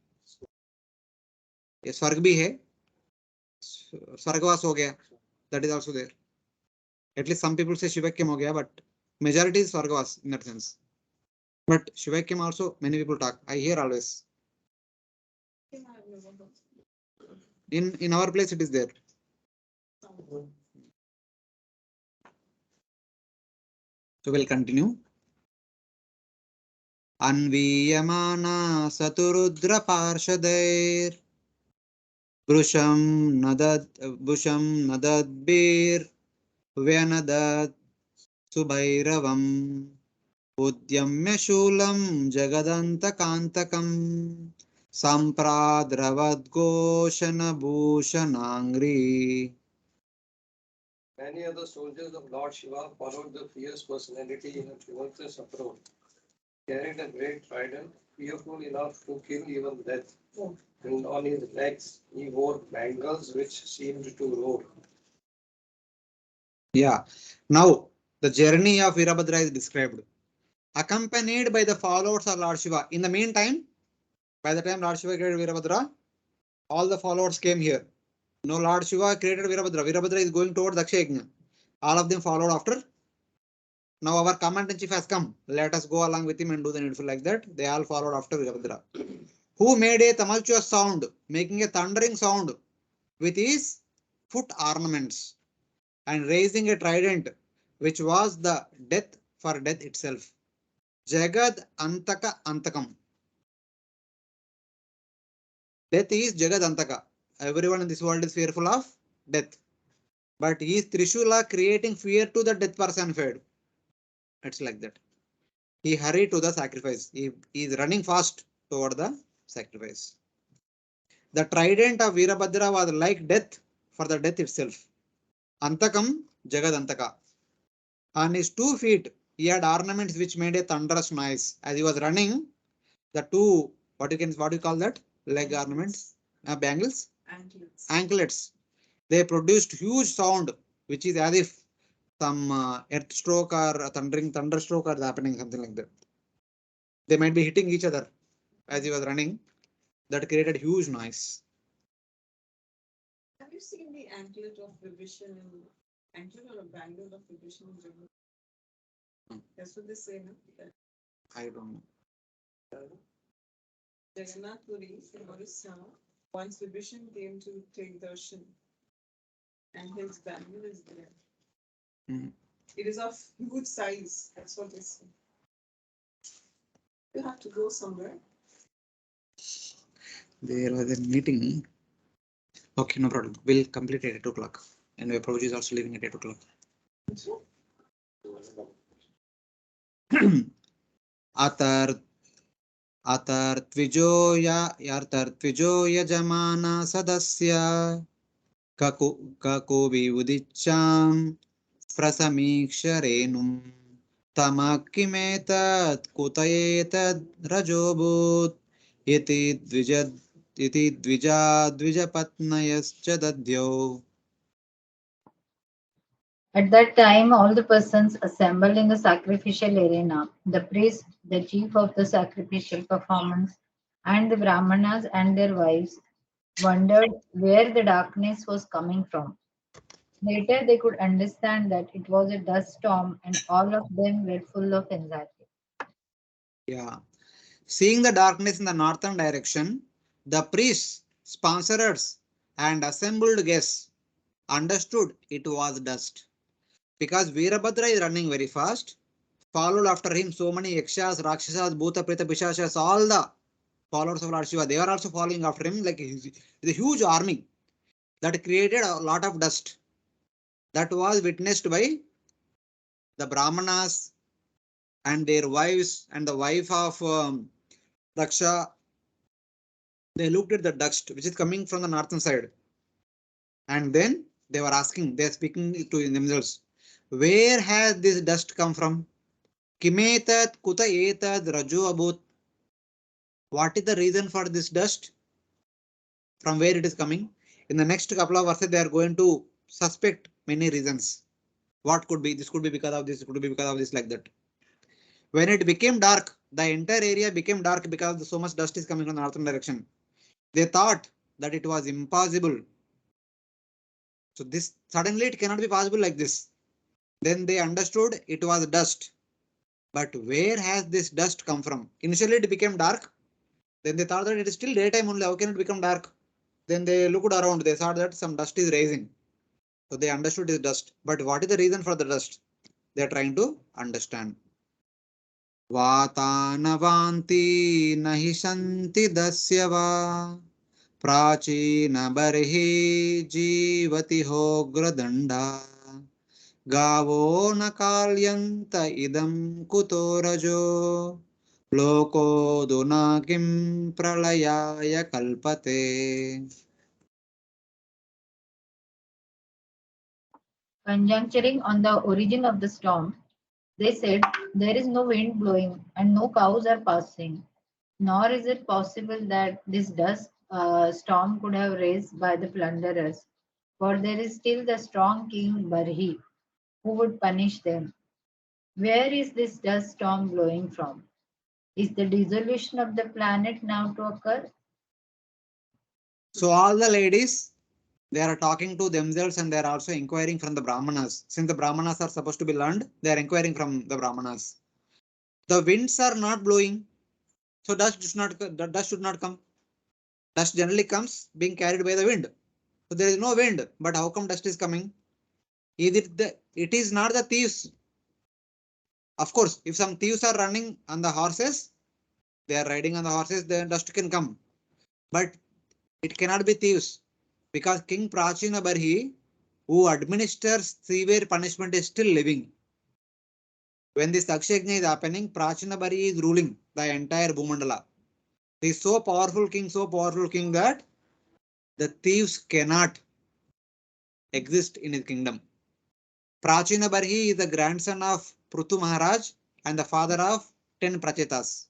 ये स्वर्ग भी है, स्वर्गवास हो गया. That is also there. At least some people say Shivaikyam हो गया, but majority is स्वर्गवास in that sense. But Shivaikyam also many people talk. I hear always. In our place it is there. So we'll continue. अन्वीयमाना सतुरुद्र पार्षदैर् भृशं नदद्भिर् व्यनदत् सुभैरवम् उद्यम्य शूलं जगदन्तकान्तकम् सम्प्राद्रवद्घोषणभूषणाङ्घ्रि.
Many other soldiers of Lord Shiva followed the fierce personality in a tumultuous approach, carried a great trident, fearful enough to kill even death, and on his legs he wore bangles which seemed to roar.
Yeah. Now the journey of Virabhadra is described, accompanied by the followers of Lord Shiva. In the meantime, by the time Lord Shiva created Virabhadra, all the followers came here. No, Lord Shiva created Virabhadra. Virabhadra is going toward Daksha Yajna. All of them followed after. Now our commander in chief has come. Let us go along with him and do the needful like that. They all followed after Virabhadra, who made a tumultuous sound, making a thundering sound with his foot ornaments and raising a trident, which was the death for death itself. Jagad Antaka Antakam. Death is Jagad Antaka. Everyone in this world is fearful of death. But is Trishula creating fear to the death personified? It's like that. He hurried to the sacrifice. He is running fast toward the sacrifice. The trident of Virabhadra was like death for the death itself. Antakam Jagadantaka. On his 2 feet, he had ornaments which made a thunderous noise. As he was running, the two what you call that? Leg ornaments? Bangles?
Anklets.
Anklets. They produced huge sound, which is as if some earth stroke or a thunderstroke are happening, something like that. They might be hitting each other as he was running. That created huge noise.
Have you seen the anklet of Vibhishan in anklet or a bangle of Vibhishan in Jagannath?
Hmm.
That's what they say, no? That
I don't know.
Jagannath Puri in Orissa, once Vibhishan came to take darshan, and his bangle is there.
Hmm.
It is of huge size. That's what they say. You have to go somewhere.
There was a meeting. Okay, no problem. We'll complete it at 8 o'clock. And Vaibhav is also leaving at 8 o'clock. Atar Atar Yajamana Sadasya Kakobi Udicham Prasamiksharenum Tamakimetat Kutayetat Rajobut Iti Dvijapatnayascha Dadyo.
At that time, all the persons assembled in the sacrificial arena, the priest, the chief of the sacrificial performance, and the brahmanas and their wives, wondered where the darkness was coming from. Later, they could understand that it was a dust storm, and all of them were full of anxiety.
Yeah. Seeing the darkness in the northern direction, the priests, sponsors, and assembled guests understood it was dust. Because Virabhadra is running very fast, followed after him so many Yakshas, Rakshasas, Bhuta, Preta, Pishashas, all the followers of Lord Shiva, they are also following after him like a huge army that created a lot of dust. That was witnessed by the Brahmanas and their wives and the wife of Daksha. They looked at the dust which is coming from the northern side. And then they were asking, they are speaking to themselves, where has this dust come from? Kimetat kuta etad raju abut. What is the reason for this dust? From where it is coming? In the next couple of verses, they are going to suspect many reasons. What could be? This could be because of this, it could be because of this, like that. When it became dark, the entire area became dark because so much dust is coming from the northern direction. They thought that it was impossible. So this suddenly it cannot be possible like this. Then they understood it was dust. But where has this dust come from? Initially it became dark. Then they thought that it is still daytime only. How can it become dark? Then they looked around. They saw that some dust is rising. So they understood it is dust. But what is the reason for the dust? They are trying to understand. Vatanavanti nahi shanti dasyava prachina barhi jivati hogradanda gavo na kalyanta idam kuto rajo loko duna kim pralayaya kalpate.
Conjuncturing on the origin of the storm, they said, there is no wind blowing and no cows are passing, nor is it possible that this dust storm could have raised by the plunderers, for there is still the strong king Barhi, who would punish them. Where is this dust storm blowing from? Is the dissolution of the planet now to occur?
So all the ladies, they are talking to themselves and they are also inquiring from the Brahmanas. Since the Brahmanas are supposed to be learned, they are inquiring from the Brahmanas. The winds are not blowing, so dust should not come. Dust generally comes being carried by the wind. So there is no wind, but how come dust is coming? It is not the thieves. Of course, if some thieves are running on the horses, they are riding on the horses, then dust can come. But it cannot be thieves because King Prachina Barhi, who administers severe punishment, is still living. When this Dakshayajna is happening, Prachina Barhi is ruling the entire Bhumandala. He is so powerful king that the thieves cannot exist in his kingdom. Prachina Barhi is the grandson of Prutu Maharaj and the father of 10 Prachetas.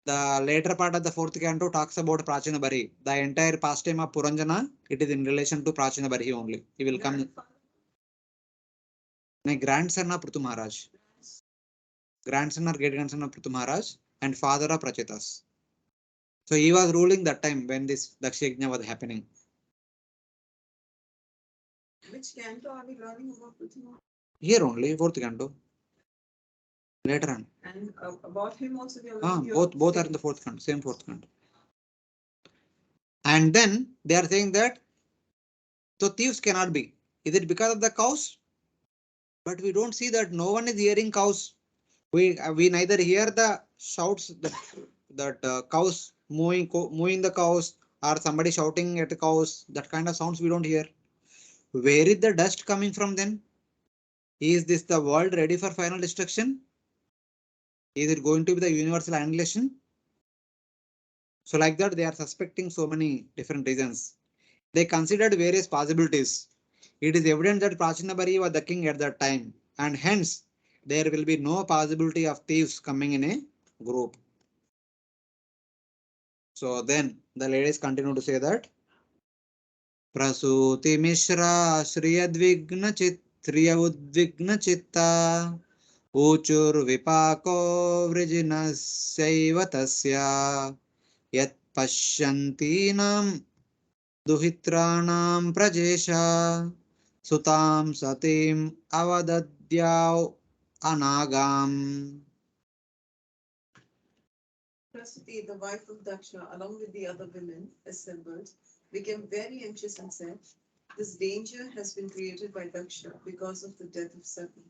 The later part of the fourth canto talks about Prachina Barhi. The entire pastime of Puranjana, it is in relation to Prachina Barhi only. He will come. My grandson of Prutu Maharaj. Grandson or great grandson of Prutu Maharaj and father of Prachetas. So he was ruling that time when this Dakshayajna was happening.
Which canto are we learning about Prithvi?
Here only, fourth canto. Later on.
And about him also we are
Ah,
learning
both are in the fourth canto, same fourth canto. And then they are saying that so thieves cannot be. Is it because of the cows? But we don't see that no one is hearing cows. We neither hear the shouts that cows moving the cows or somebody shouting at the cows. That kind of sounds we don't hear. Where is the dust coming from then? Is this the world ready for final destruction? Is it going to be the universal annihilation? So like that, they are suspecting so many different reasons. They considered various possibilities. It is evident that Prachinabari was the king at that time, and hence there will be no possibility of thieves coming in a group. So then the ladies continue to say that Prasuti Mishra Shriyadvigna Chitriya Udvigna Chitta Uchur Vipako Vrijinasaiva Tasya Yat Pashyantinam Duhitranam Prajesha Sutam Satim Avadadyau Anagam.
Prasuti, the wife of Daksha, along with the other women assembled, became very anxious and said, "This danger has been created by Daksha because of the death of Sati,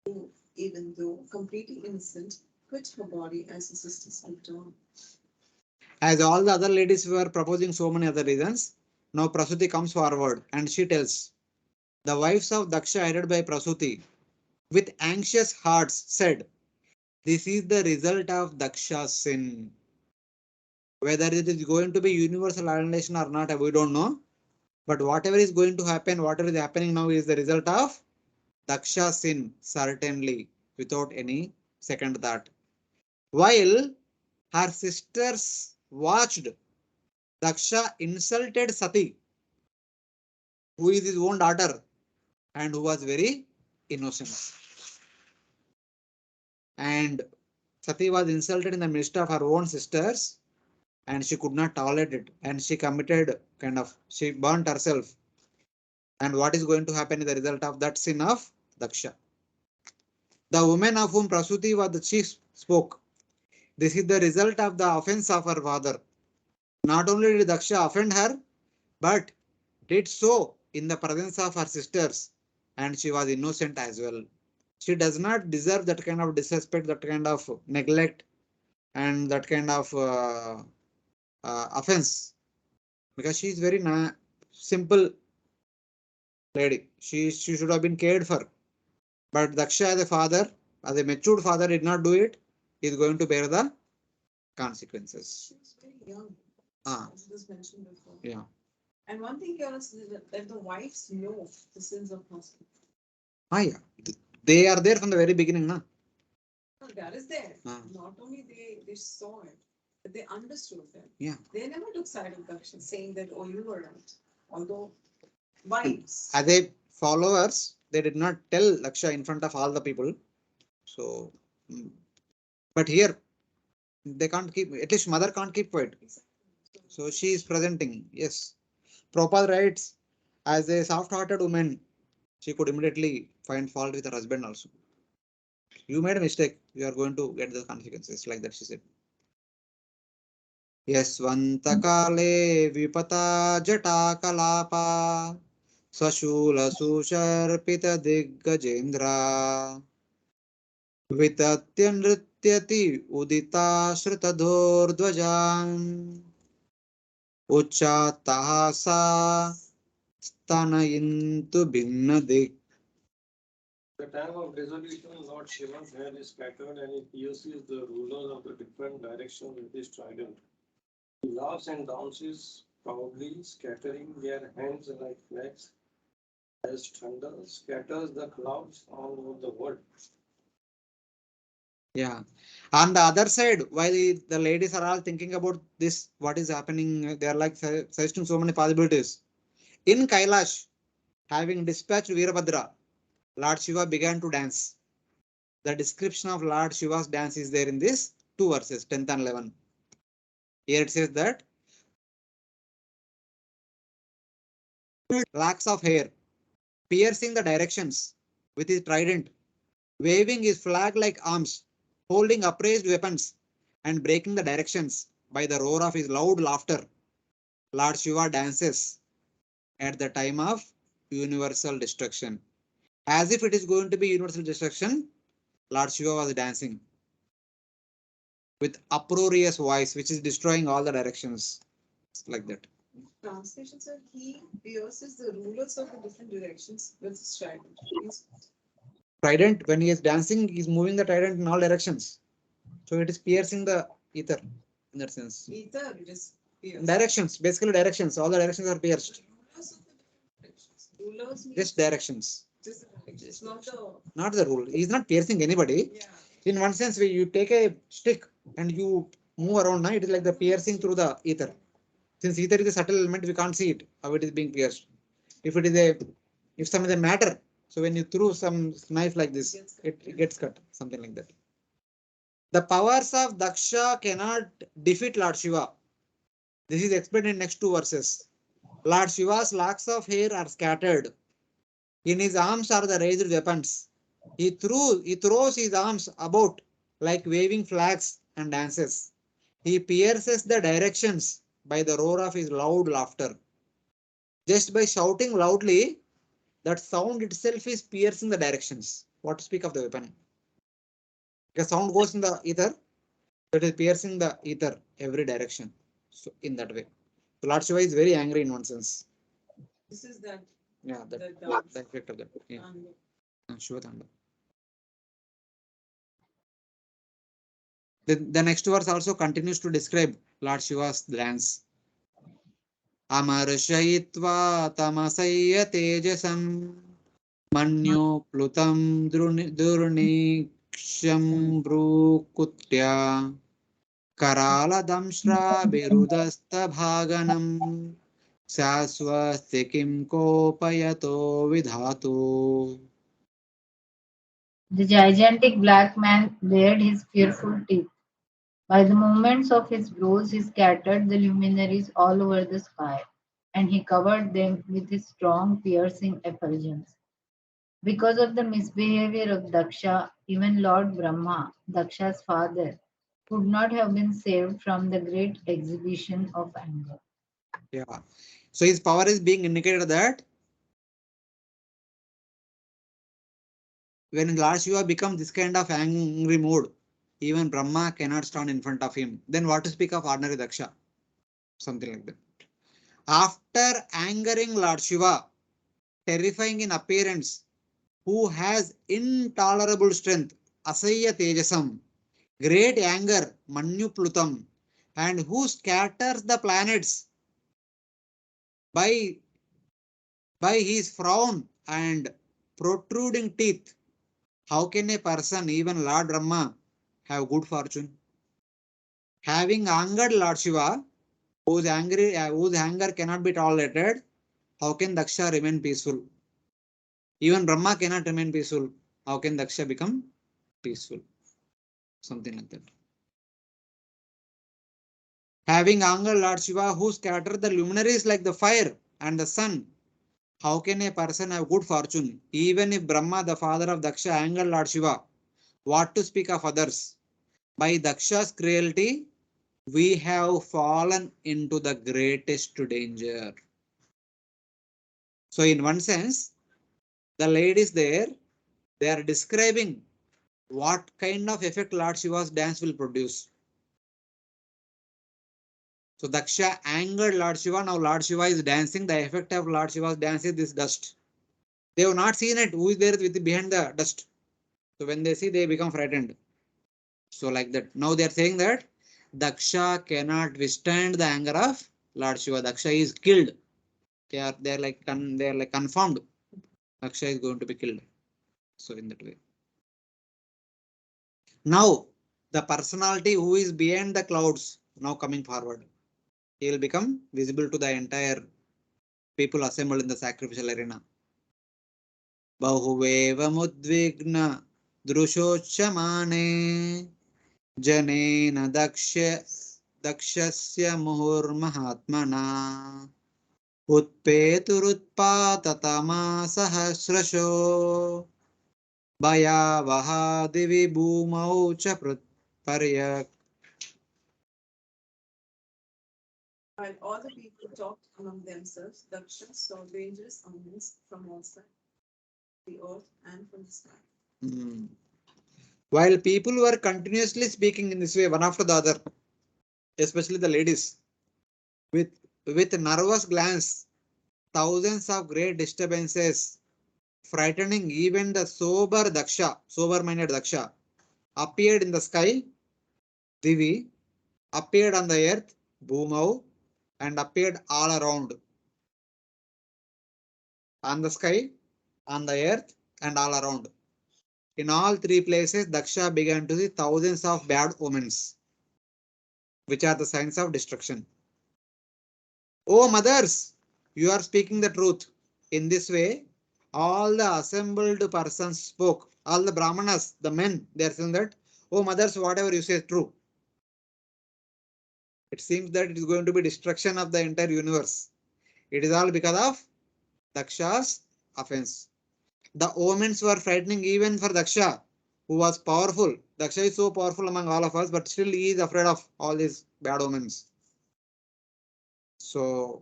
who, even though completely innocent, quit her body as her sisters moved on."
As all the other ladies were proposing so many other reasons, now Prasuti comes forward and she tells, the wives of Daksha headed by Prasuti with anxious hearts said, this is the result of Daksha's sin. Whether it is going to be universal annihilation or not, we don't know. But whatever is going to happen, whatever is happening now is the result of Daksha's sin, certainly, without any second thought. While her sisters watched, Daksha insulted Sati, who is his own daughter and who was very innocent. And Sati was insulted in the midst of her own sisters and she could not tolerate it. And she committed she burnt herself. And what is going to happen is the result of that sin of Daksha. The woman of whom Prasuti was the chief spoke. This is the result of the offense of her father. Not only did Daksha offend her, but did so in the presence of her sisters, and she was innocent as well. She does not deserve that kind of disrespect, that kind of neglect, and that kind of offense because she is very simple lady. She should have been cared for. But Daksha, as a father, as a matured father, did not do it. He is going to bear the consequences.
She was very young,
Ah,
as was mentioned before.
yeah.
And one thing here is that the wives know the sins of husband.
Ah, yeah. They are there from the very beginning, na?
No, that is there.
Ah.
Not only they saw it, but they understood them.
Yeah.
They never took side of Daksha, saying that, oh, you were right. Although wives.
As a followers, they did not tell Daksha in front of all the people. So, but here they can't keep, at least mother can't keep quiet. So she is presenting. Yes. Prabhupada writes, as a soft-hearted woman, she could immediately find fault with her husband also. You made a mistake. You are going to get the consequences, like that she said. यस्वन्तकाले विपता जटाकलापा स्वशूलसुशर्पितदिग्गजेन्द्रा वितत्य नृत्यति उदिता श्रुतधोर्ध्वजान् उच्चात्तः सा स्तनयन्तु भिन्नदिक्.
The time of dissolution, Lord Shiva's hair is scattered and he pierces the rulers of the different directions with his trident. He laughs and dances proudly, scattering their hands like flags, as thunder scatters the clouds all over the world.
Yeah. On the other side, while the ladies are all thinking about this, what is happening, they are like suggesting so many possibilities. In Kailash, having dispatched Virabhadra, Lord Shiva began to dance. The description of Lord Shiva's dance is there in this two verses, 10th and 11th. Here it says that locks of hair, piercing the directions with his trident, waving his flag like arms, holding upraised weapons, and breaking the directions by the roar of his loud laughter. Lord Shiva dances at the time of universal destruction. As if it is going to be universal destruction, Lord Shiva was dancing with uproarious voice, which is destroying all the directions. Like that.
Translation, sir, he pierces the rulers of the different directions with his trident.
Trident, when he is dancing, he is moving the trident in all directions. So it is piercing the ether in that sense.
Ether, it is pierced.
Directions, basically directions. All the directions are pierced.
Rulers of the different directions. Rulers means
Just directions.
just the directions, not the.
Not the rule. He is not piercing anybody.
Yeah.
In one sense, when you take a stick and you move around, now it is like the piercing through the ether. Since ether is a subtle element, we can't see it, how it is being pierced. If it is if some of the matter, so when you throw some knife like this, it gets cut, something like that. The powers of Daksha cannot defeat Lord Shiva. This is explained in next two verses. Lord Shiva's locks of hair are scattered. In his arms are the raised weapons. He throws his arms about like waving flags and dances. He pierces the directions by the roar of his loud laughter. Just by shouting loudly, that sound itself is piercing the directions. What to speak of the weapon? The sound goes in the ether, that is piercing the ether every direction. So in that way, so Lord Shiva is very angry in one sense.
This is that.
Yeah, the effect of that. Yeah. Shiva Thanda. The next verse also continues to describe Lord Shiva's dance. Amarshayitva tamasaya tejasam manyo plutam durniksham brukutya karala damshra birudasta bhaganam saswasti kim kopayato vidhatu.
The gigantic black man bared his fearful teeth. By the movements of his blows, he scattered the luminaries all over the sky, and he covered them with his strong, piercing effulgence. Because of the misbehavior of Daksha, even Lord Brahma, Daksha's father, could not have been saved from the great exhibition of anger.
Yeah. So his power is being indicated that when Lord Shiva becomes this kind of angry mood, even Brahma cannot stand in front of him. Then what to speak of ordinary Daksha? Something like that. After angering Lord Shiva, terrifying in appearance, who has intolerable strength, Asaya Tejasam, great anger, Manyuplutam, and who scatters the planets by his frown and protruding teeth. How can a person, even Lord Brahma, have good fortune? Having angered Lord Shiva, whose anger cannot be tolerated, how can Daksha remain peaceful? Even Brahma cannot remain peaceful. How can Daksha become peaceful? Something like that. Having angered Lord Shiva, who scattered the luminaries like the fire and the sun, how can a person have good fortune? Even if Brahma, the father of Daksha, angered Lord Shiva, what to speak of others? By Daksha's cruelty, we have fallen into the greatest danger. So in one sense, the ladies there, they are describing what kind of effect Lord Shiva's dance will produce. So Daksha angered Lord Shiva. Now Lord Shiva is dancing. The effect of Lord Shiva's dance is this dust. They have not seen it. Who is there with behind the dust? So when they see, they become frightened. So like that. Now they are saying that Daksha cannot withstand the anger of Lord Shiva. Daksha is killed. They are like confirmed. Daksha is going to be killed. So in that way. Now the personality who is behind the clouds now coming forward. He will become visible to the entire people assembled in the sacrificial arena. Bahuvevamudvigna drushochamane janena dakshasya muhurmahatmana utpeturutpatatama sahasrasho भयावहा दिवि भूमौ च पर्यक्.
While all the people talked among themselves, Daksha saw dangerous omens from outside the earth and from the sky.
While people were continuously speaking in this way, one after the other, especially the ladies, with nervous glance, thousands of great disturbances, frightening even the sober-minded Daksha, appeared in the sky, Divi, appeared on the earth, Bhumau, and appeared all around. On the sky, on the earth, and all around. In all three places, Daksha began to see thousands of bad omens, which are the signs of destruction. O mothers, you are speaking the truth. In this way, all the assembled persons spoke. All the Brahmanas, the men, they are saying that, O mothers, whatever you say is true. It seems that it is going to be destruction of the entire universe. It is all because of Daksha's offense. The omens were frightening even for Daksha, who was powerful. Daksha is so powerful among all of us, but still he is afraid of all these bad omens. So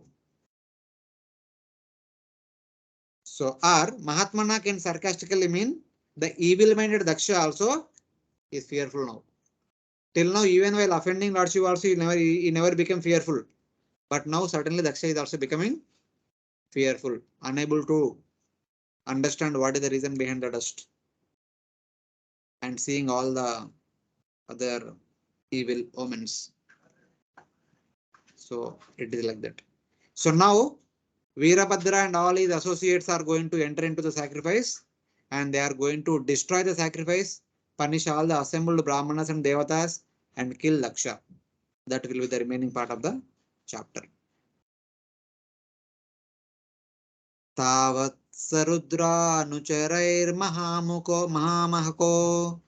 Mahatmana can sarcastically mean the evil-minded Daksha also is fearful now. Till now, even while offending Lord Shiva also, he never became fearful. But now certainly Daksha is also becoming fearful, unable to understand what is the reason behind the dust and seeing all the other evil omens. So it is like that. So now Virabhadra and all his associates are going to enter into the sacrifice and they are going to destroy the sacrifice, punish all the assembled Brahmanas and Devatas and kill Daksha. That will be the remaining part of the chapter. Tavat Sarudra Anucharair Mahamahako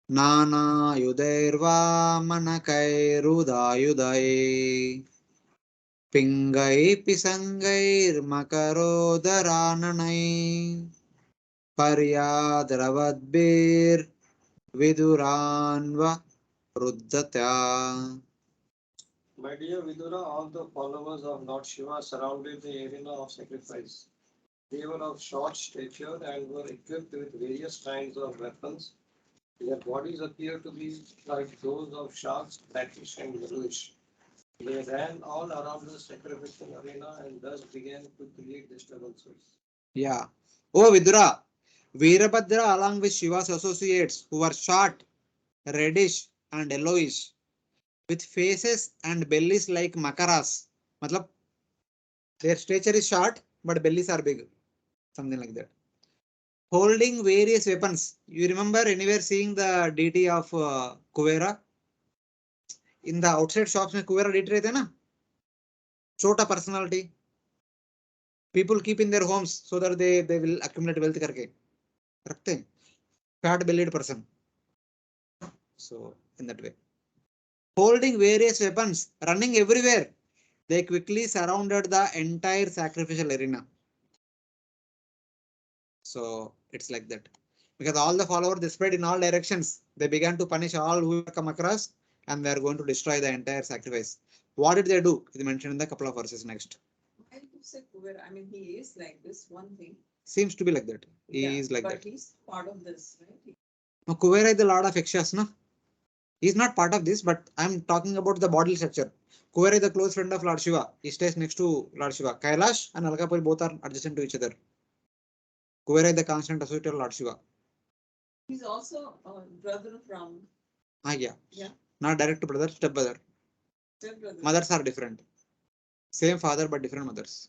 Nana Yudairva Manakairudayudai Pingai Pisangair Makarodarananai Paryadravadbir Viduranva Ruddhata.
My dear Vidura, all the followers of Lord Shiva surrounded the arena of sacrifice. They were of short stature and were equipped with various kinds of weapons. Their bodies appeared to be like those of sharks, blackish and yellowish. They ran all around the sacrificial arena and thus began to create disturbances.
Yeah. Oh Vidura, Virabhadra along with Shiva's associates who were short, reddish and yellowish with faces and bellies like makaras. Matlab, their stature is short but bellies are big. Something like that. Holding various weapons. You remember anywhere seeing the deity of Kuvera? In the outside shops में Kuvera deity रहते हैं ना? छोटा personality. People keep in their homes so that they will accumulate wealth करके रखते हैं. Fat bellied person. So in that way. Holding various weapons, running everywhere. They quickly surrounded the entire sacrificial arena. So it's like that. Because all the followers, they spread in all directions. They began to punish all who come across and they are going to destroy the entire sacrifice. What did they do? It is mentioned in the couple of verses next.
Why you say Kuvera? I mean, he is like this one thing.
Seems to be like that. He
Yeah,
is like
but
that.
he's part of this, right?
No, Kuvera is the lord of Yakshas, no? He's not part of this, but I'm talking about the bodily structure. Kuvera is the close friend of Lord Shiva. He stays next to Lord Shiva. Kailash and Alkapuri both are adjacent to each other. Kuvera is the constant associate of Lord Shiva.
He's also a brother of Ram.
Ah, yeah.
Yeah.
Not direct brother, step brother.
Stepbrother.
Mothers are different. Same father, but different mothers.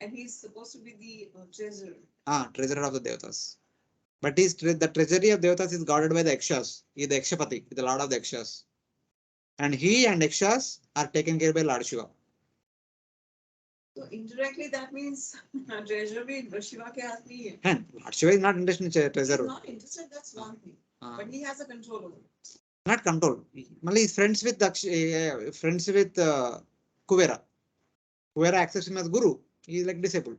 And he's supposed to be the treasurer.
Ah, treasurer of the Devatas. But the treasury of Devatas is guarded by the Yakshas. He is the Yakshapati, the lord of the Yakshas. And he and Yakshas are taken care by Lord Shiva.
So indirectly that means treasurer भी Shiva के हाथ में ही है.
And Lord Shiva is not interested in
He's
treasurer.
not interested, that's one thing. But he has a control over it.
Not control. Mali is friends with Kuvera. Kuvera accepts him as Guru. He is like disciple.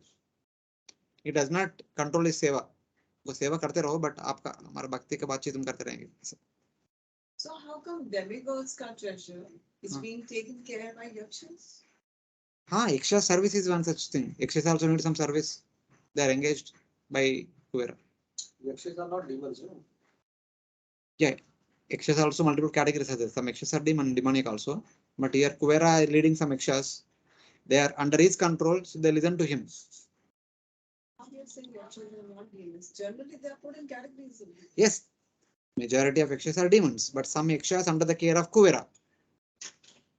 He does not control his seva. वो सेवा करते रहो but आपका हमारा भक्ति के बातचीत हम करते रहेंगे.
So how come demigods का treasure is being taken care by yakshas?
हाँ, Yaksha service is one such thing. Yakshas also need some service. They are engaged by Kuvera.
Yakshas are not demons, no?
Yeah, Yakshas are also multiple categories. Some Yakshas are demonic also. But here Kuvera is leading some Yakshas. They are under his control, so they listen to him.
How do you say yakshas are not demons? Generally they are put in categories.
Yes, majority of Yakshas are demons, but some Yakshas under the care of Kuvera.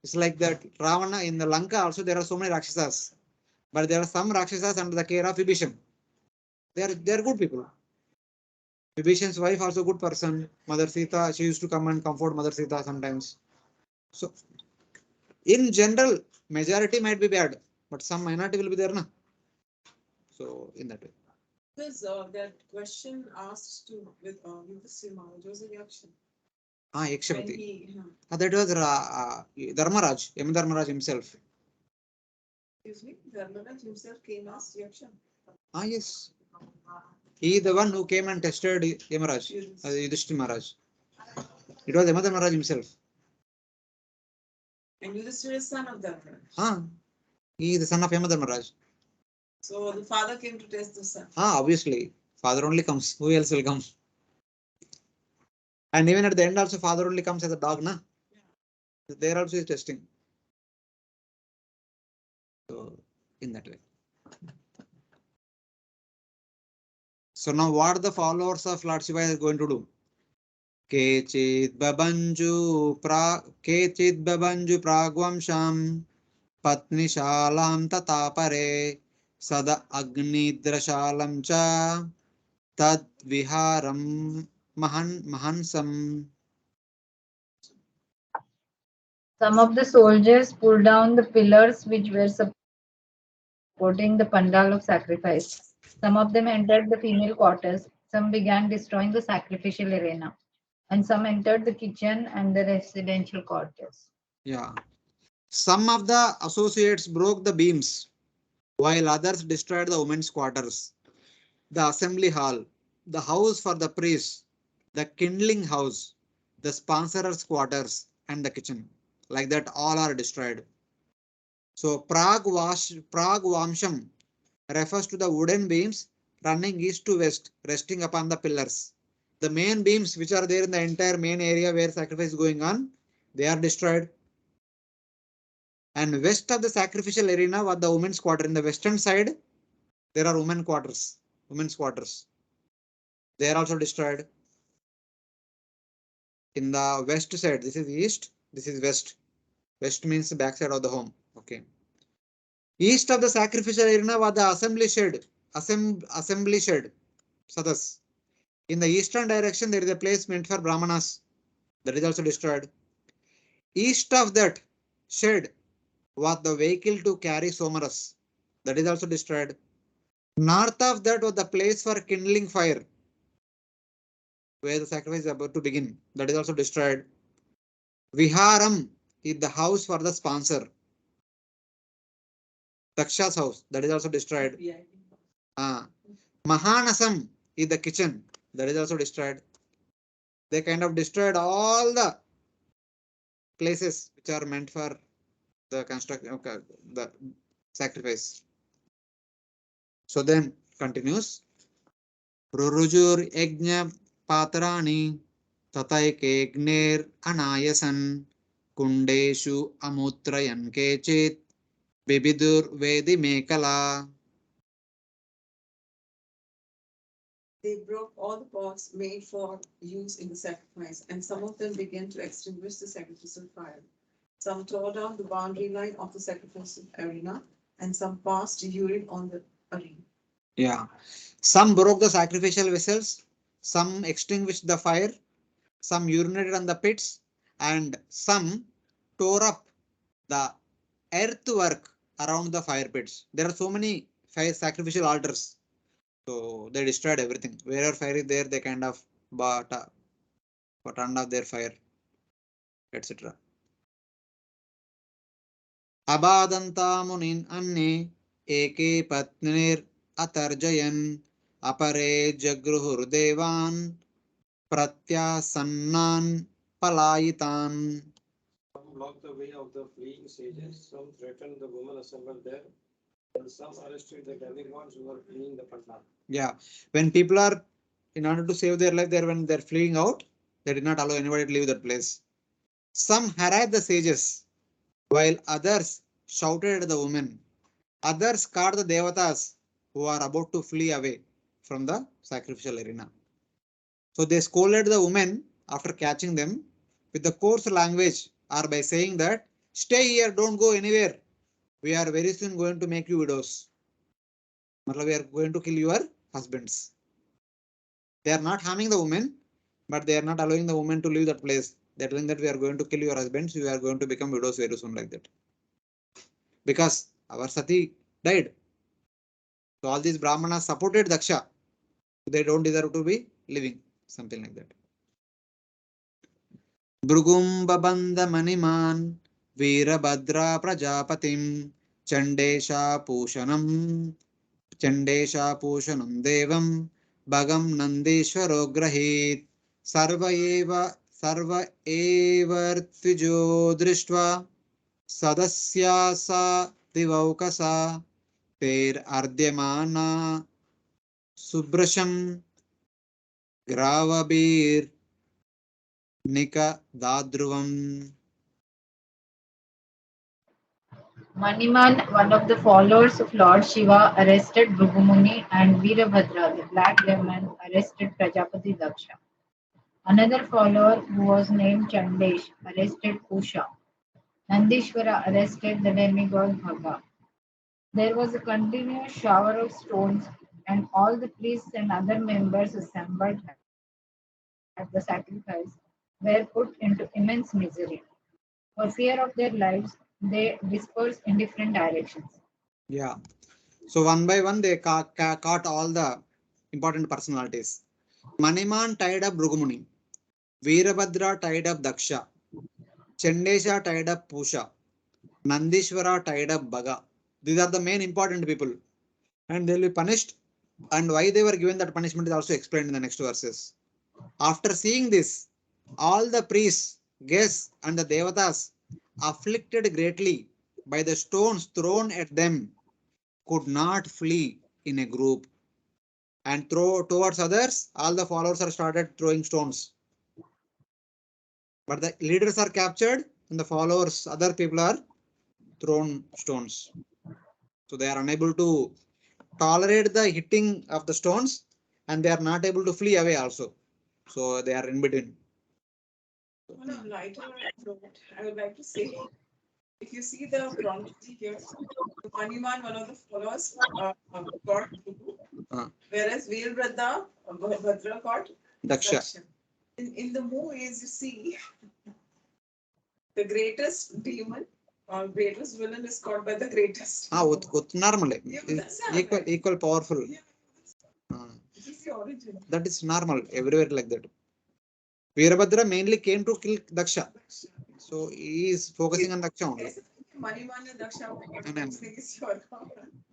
It's like that Ravana in the Lanka also there are so many Rakshasas, but there are some Rakshasas under the care of Vibhishan. They are good people. Vibhishan's wife also good person. Mother Sita, she used to come and comfort Mother Sita sometimes. So in general, majority might be bad, but some minority will be there, na? So in that way.
Because that question asked to with Yudhisthira Maharaj was a yaksha.
Ah,
When
Yakshapati.
he,
That was Dharmaraj, Dharmaraj himself.
excuse me, Dharmaraj himself came as yaksha.
Ah, yes. He is the one who came and tested Yamaraj, Yudhishthira Maharaj. It was Yamadharmaraj himself.
And Yudhisthira is son of Dharmaraj.
Ah, he is the son of Yamadharmaraj.
So the father came to test the son.
Ah, obviously. Father only comes. Who else will come? And even at the end also, father only comes as a dog, na? There also is testing. So, in that way. So now what the followers of Lord Shiva is going to do? Kechit babanju pragvamsham patni shalam tatapare sada agnidrashalam cha tad viharam mahansam.
Some of the soldiers pulled down the pillars which were supporting the pandal of sacrifice. Some of them entered the female quarters. Some began destroying the sacrificial arena. And some entered the kitchen and the residential quarters.
Yeah. Some of the associates broke the beams, while others destroyed the women's quarters, the assembly hall, the house for the priests, the kindling house, the sponsors' quarters, and the kitchen. Like that, all are destroyed. So Vamsham refers to the wooden beams running east to west, resting upon the pillars. The main beams which are there in the entire main area where sacrifice is going on, they are destroyed. And west of the sacrificial arena was the women's quarter. In the western side, there are women's quarters. They are also destroyed. In the west side, this is east, this is west. West means the back side of the home. Okay. East of the sacrificial arena was the assembly shed. Assembly shed. Sadas. In the eastern direction, there is a place meant for Brahmanas. That is also destroyed. East of that shed was the vehicle to carry Somaras. That is also destroyed. North of that was the place for kindling fire, where the sacrifice is about to begin. That is also destroyed. Viharam is the house for the sponsor. Daksha's house. That is also destroyed. Mahanasam is the kitchen. That is also destroyed. They kind of destroyed all the places which are meant for the construct, the sacrifice. So then continues. Rurujur yajna patrani tataikegner anayasan kundeshu amutrayan kechit bibidur vedi mekala.
They broke all the pots made for use in the sacrifice, and some of them began to extinguish the sacrificial fire. Some tore down the boundary line of the sacrificial arena, and some passed urine on the arena.
Yeah. Some broke the sacrificial vessels, some extinguished the fire, some urinated on the pits, and some tore up the earthwork around the fire pits. There are so many fire sacrificial altars. So they destroyed everything. Wherever fire is there, they kind of turned off their fire, etc. Abadantamunin anne eke patnir atarjayan apare jagruhur devan pratyasannaan palayitan.
Some blocked the way of the fleeing sages, some threatened the women assembled there, and some arrested the demigods who were fleeing the Pandal.
Yeah, when people are in order to save their life, there when they're fleeing out, they did not allow anybody to leave that place. Some harassed the sages, while others shouted at the women. Others caught the devatas who are about to flee away from the sacrificial arena. So they scolded the women after catching them with the coarse language or by saying that stay here, don't go anywhere. We are very soon going to make you widows. We are going to kill your husbands. They are not harming the women, but they are not allowing the women to leave that place. They are telling that we are going to kill your husbands, you are going to become widows very soon, like that. Because our Sati died. So all these Brahmanas supported Daksha. They don't deserve to be living. Something like that. Brugum babanda maniman Virabhadra prajapatim Chandesha pushanam devam Bhagam Nandeshwaro grahit sarva evartvijo drishtva sadasya sa divaukasa ter ardyamana subrasham gravabir nika dadruvam.
Maniman, one of the followers of Lord Shiva, arrested Bhrugumuni, and Virabhadra, the black demon, arrested Prajapati Daksha. Another follower, who was named Chandesh, arrested Kusha. Nandishvara arrested the demigod Bhaga. There was a continuous shower of stones, and all the priests and other members assembled at the sacrifice were put into immense misery. For fear of their lives, they dispersed in different directions.
Yeah. So one by one they caught all the important personalities. Maniman tied up Brugumuni. Virabhadra tied up Daksha. Chandesha tied up Pusha. Nandishvara tied up Bhaga. These are the main important people. And they will be punished. And why they were given that punishment is also explained in the next verses. After seeing this, all the priests, guests, and the devatas, afflicted greatly by the stones thrown at them, could not flee in a group and throw towards others. All the followers are started throwing stones. But the leaders are captured and the followers, other people are thrown stones. So they are unable to tolerate the hitting of the stones and they are not able to flee away also. So they are in between.
On a lighter note, I would like to say, if you see the chronology here, Hanuman, one of the followers, got Bhrigu,
Uh,
whereas Virabhadra Bhadra got
Daksha.
Daksha. In the movies, you see the greatest demon or greatest villain is caught by the greatest.
Normal.
Yeah, but that's
Equal powerful.
Yeah, this is the origin.
That is normal everywhere like that. Virabhadra mainly came to kill Daksha. So he is focusing on Daksha only.
Maniman and Daksha,
And then-
is your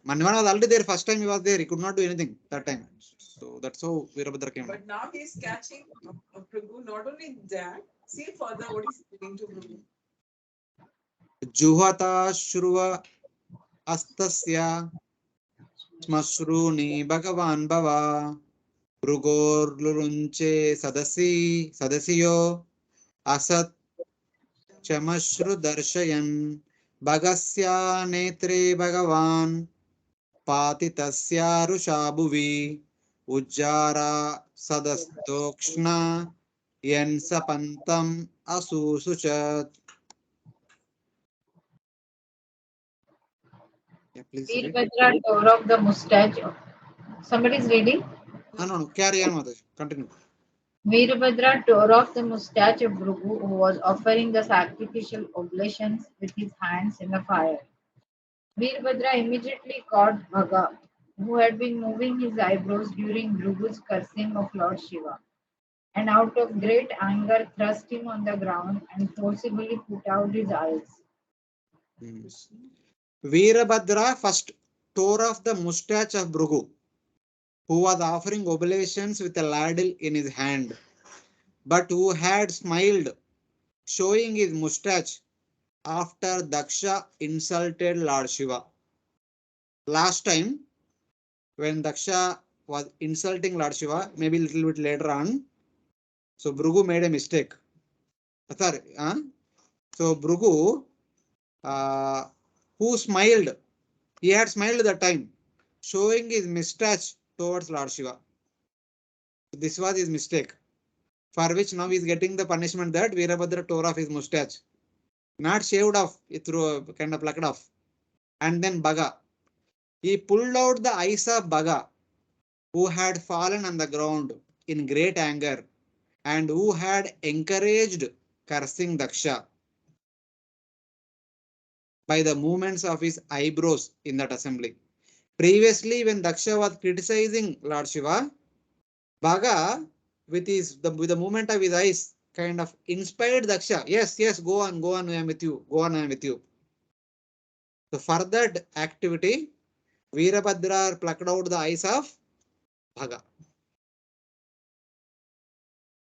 Maniman was already there. First time he was there. He could not do anything that time. So that's how Virabhadra came.
But now he's catching Bhrigu. Not only that, see further what he's doing to Bhrigu.
Juhata Shruva Astasya Smashruni Bhagavan Bhava Brugor Lurunche Sadasiyo Asat Chamashru Darshayan Bhagasya Netre Bhagavan Patitasya Rushabhuvi Ujjara Sadastokshna Yensapantam Asusuchat. Yeah, please read.
Virabhadra tore off the mustache. Somebody is reading.
No. Carry on, Mataji. Continue.
Virabhadra tore off the mustache of Bhrigu, who was offering the sacrificial oblations with his hands in the fire. Virabhadra immediately caught Bhaga, who had been moving his eyebrows during Bhrigu's cursing of Lord Shiva, and out of great anger thrust him on the ground and forcibly put out his eyes.
Hmm. Virabhadra first tore off the mustache of Bhrigu, who was offering oblations with a ladle in his hand, but who had smiled, showing his mustache after Daksha insulted Lord Shiva. Last time, when Daksha was insulting Lord Shiva, maybe a little bit later on, so Bhrigu made a mistake. Sorry, so Bhrigu, uh, who smiled, he had smiled at that time, showing his mustache towards Lord Shiva. This was his mistake, for which now he is getting the punishment that Virabhadra tore off his mustache. Not shaved off, it threw kind of plucked off. And then Bhaga. He pulled out the eyes of Bhaga, who had fallen on the ground in great anger and who had encouraged cursing Daksha by the movements of his eyebrows in that assembly. Previously, when Daksha was criticizing Lord Shiva, Bhaga, with the movement of his eyes, kind of inspired Daksha. Yes, go on, I am with you. Go on, I am with you. So for that activity, Virabhadra plucked out the eyes of Bhaga.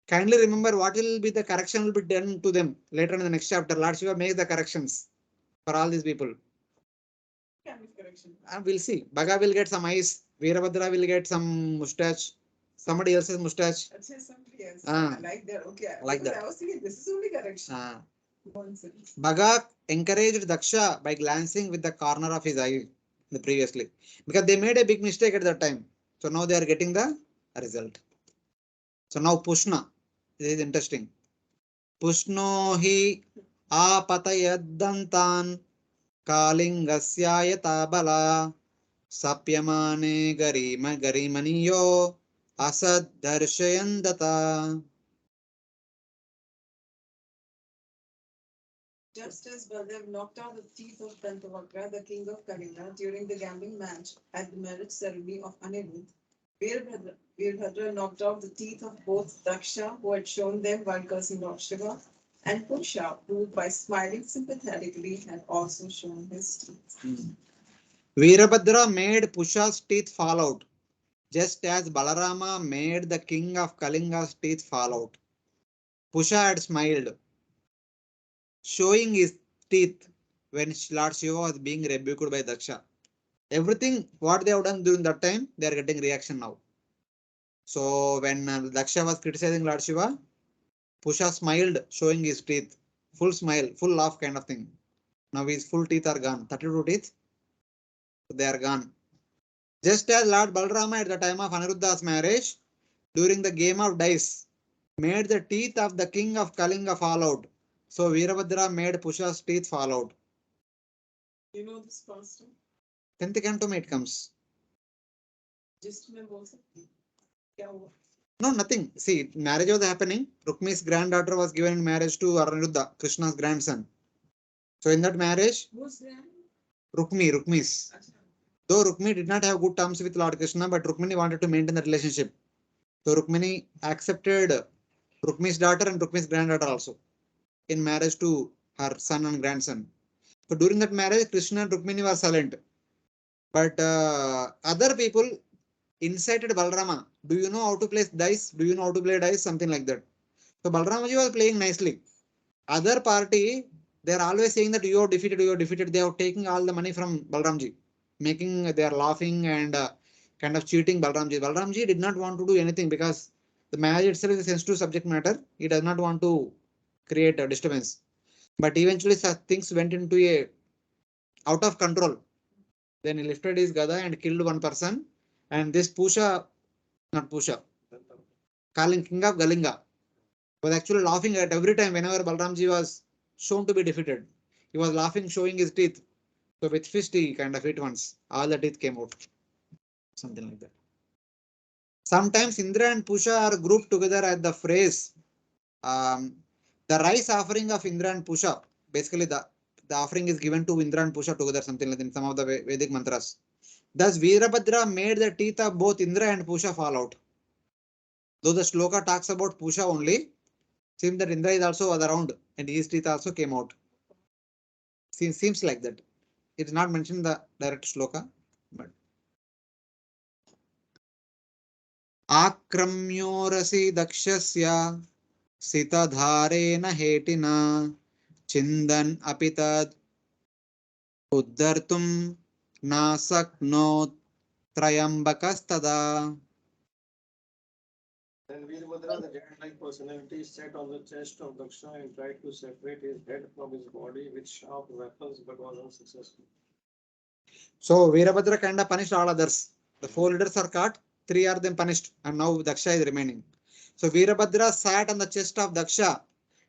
Kindly remember what will be the correction will be done to them later in the next chapter. Lord Shiva makes the corrections for all these people. We'll see. Bhaga will get some eyes. Virabhadra will get some mustache. Somebody else's mustache.
Somebody else.
Ah.
I like that. Okay.
Like
Because
that.
I was thinking this is only correction.
Ah.
One second.
Bhaga encouraged Daksha by glancing with the corner of his eye previously, because they made a big mistake at that time. So now they are getting the result. So now Pushna. This is interesting. Pushno hi apatayadantan कालिंगस्यायता बला सप्यमाने गरिमनियो असदर्शयन्दता.
Just as Baldev knocked out the teeth of Dantavakra, the king of Kalinga, during the gambling match at the marriage ceremony of Anirudh, Virabhadra knocked out the teeth of both Daksha, who had shown them while cursing Lord Shiva, and Pusha, who, by smiling sympathetically, had also shown his teeth.
Virabhadra made Pusha's teeth fall out, just as Balarama made the king of Kalinga's teeth fall out. Pusha had smiled, showing his teeth when Lord Shiva was being rebuked by Daksha. Everything what they have done during that time, they are getting reaction now. So when Daksha was criticizing Lord Shiva, Pusha smiled, showing his teeth. Full smile, full laugh kind of thing. Now his full teeth are gone. 32 teeth, they are gone. Just as Lord Balarama at the time of Aniruddha's marriage, during the game of dice, made the teeth of the king of Kalinga fall out. So Virabhadra made Pusha's teeth fall out.
You know this pastor?
10th canto it comes.
Just में बोल सकती क्या हुआ?
No, nothing. See, marriage was happening. Rukmi's granddaughter was given in marriage to Aniruddha, Krishna's grandson. So in that marriage,
Who's there?
Rukmi's. Though Rukmini did not have good terms with Lord Krishna, but Rukmini wanted to maintain the relationship. So Rukmini accepted Rukmi's daughter and Rukmi's granddaughter also in marriage to her son and grandson. So during that marriage, Krishna and Rukmini were silent. But other people incited Balarama. Do you know how to play dice? Do you know how to play dice? Something like that. So Balaramaji was playing nicely. Other party They are always saying that you are defeated, you are defeated. They are taking all the money from Balramji, making they are laughing and kind of cheating Balramji. Balramji did not want to do anything because the marriage itself is a sensitive subject matter. He does not want to create a disturbance. But eventually such things went into a out of control. Then he lifted his gada and killed one person. And this Pusha, not Pusha, calling King of Galinga, was actually laughing at every time whenever Balramji was shown to be defeated. He was laughing, showing his teeth. So with fist he kind of hit once. All the teeth came out. Something like that. Sometimes Indra and Pusha are grouped together at the phrase the rice offering of Indra and Pusha. Basically, the offering is given to Indra and Pusha together, something like that in some of the Vedic mantras. Thus, Virabhadra made the teeth of both Indra and Pusha fall out. Though the shloka talks about Pusha only, seems that Indra is also around and his teeth also came out. Seems like that. It is not mentioned in the direct shloka, but आक्रम्योरसि दक्षस्य सितधारेण हेटिना चिन्दन् अपि तद् उद्धर्तुं नाशक्नोत् त्र्यम्बकस्तदा.
Then Virabhadra, the giant-like personality, sat on the chest of Daksha and tried to separate his head from his body with sharp weapons, but was unsuccessful.
So Virabhadra kind of punished all others. The 4 leaders are caught, 3 are then punished, and now Daksha is remaining. So Virabhadra sat on the chest of Daksha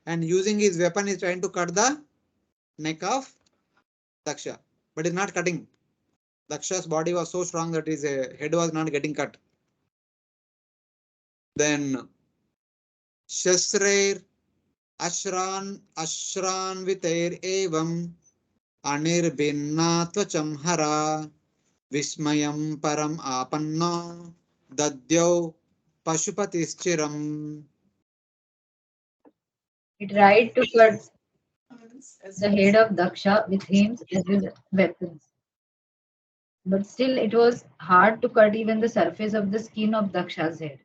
and using his weapon is trying to cut the neck of Daksha, but is not cutting. Daksha's body was so strong that his head was not getting cut. Then Shasrair Ashran Vitair Evam Anirbinna Tvacham Hara Vismayam Param Apanna Dadyau Pashupatischiram.
He tried to cut
As
the head of Daksha with him as his weapons. But still, it was hard to cut even the surface of the skin of Daksha's head.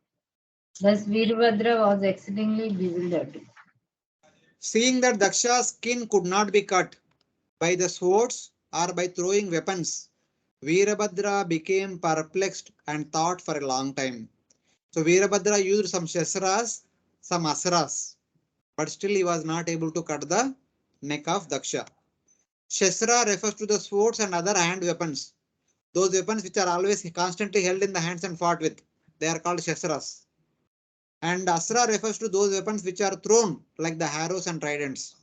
Thus, Virabhadra was exceedingly bewildered.
Seeing that Daksha's skin could not be cut by the swords or by throwing weapons, Virabhadra became perplexed and thought for a long time. So Virabhadra used some shastras, some asras, but still he was not able to cut the neck of Daksha. Shastra refers to the swords and other hand weapons. Those weapons which are always constantly held in the hands and fought with, they are called shastras. And asra refers to those weapons which are thrown like the arrows and tridents.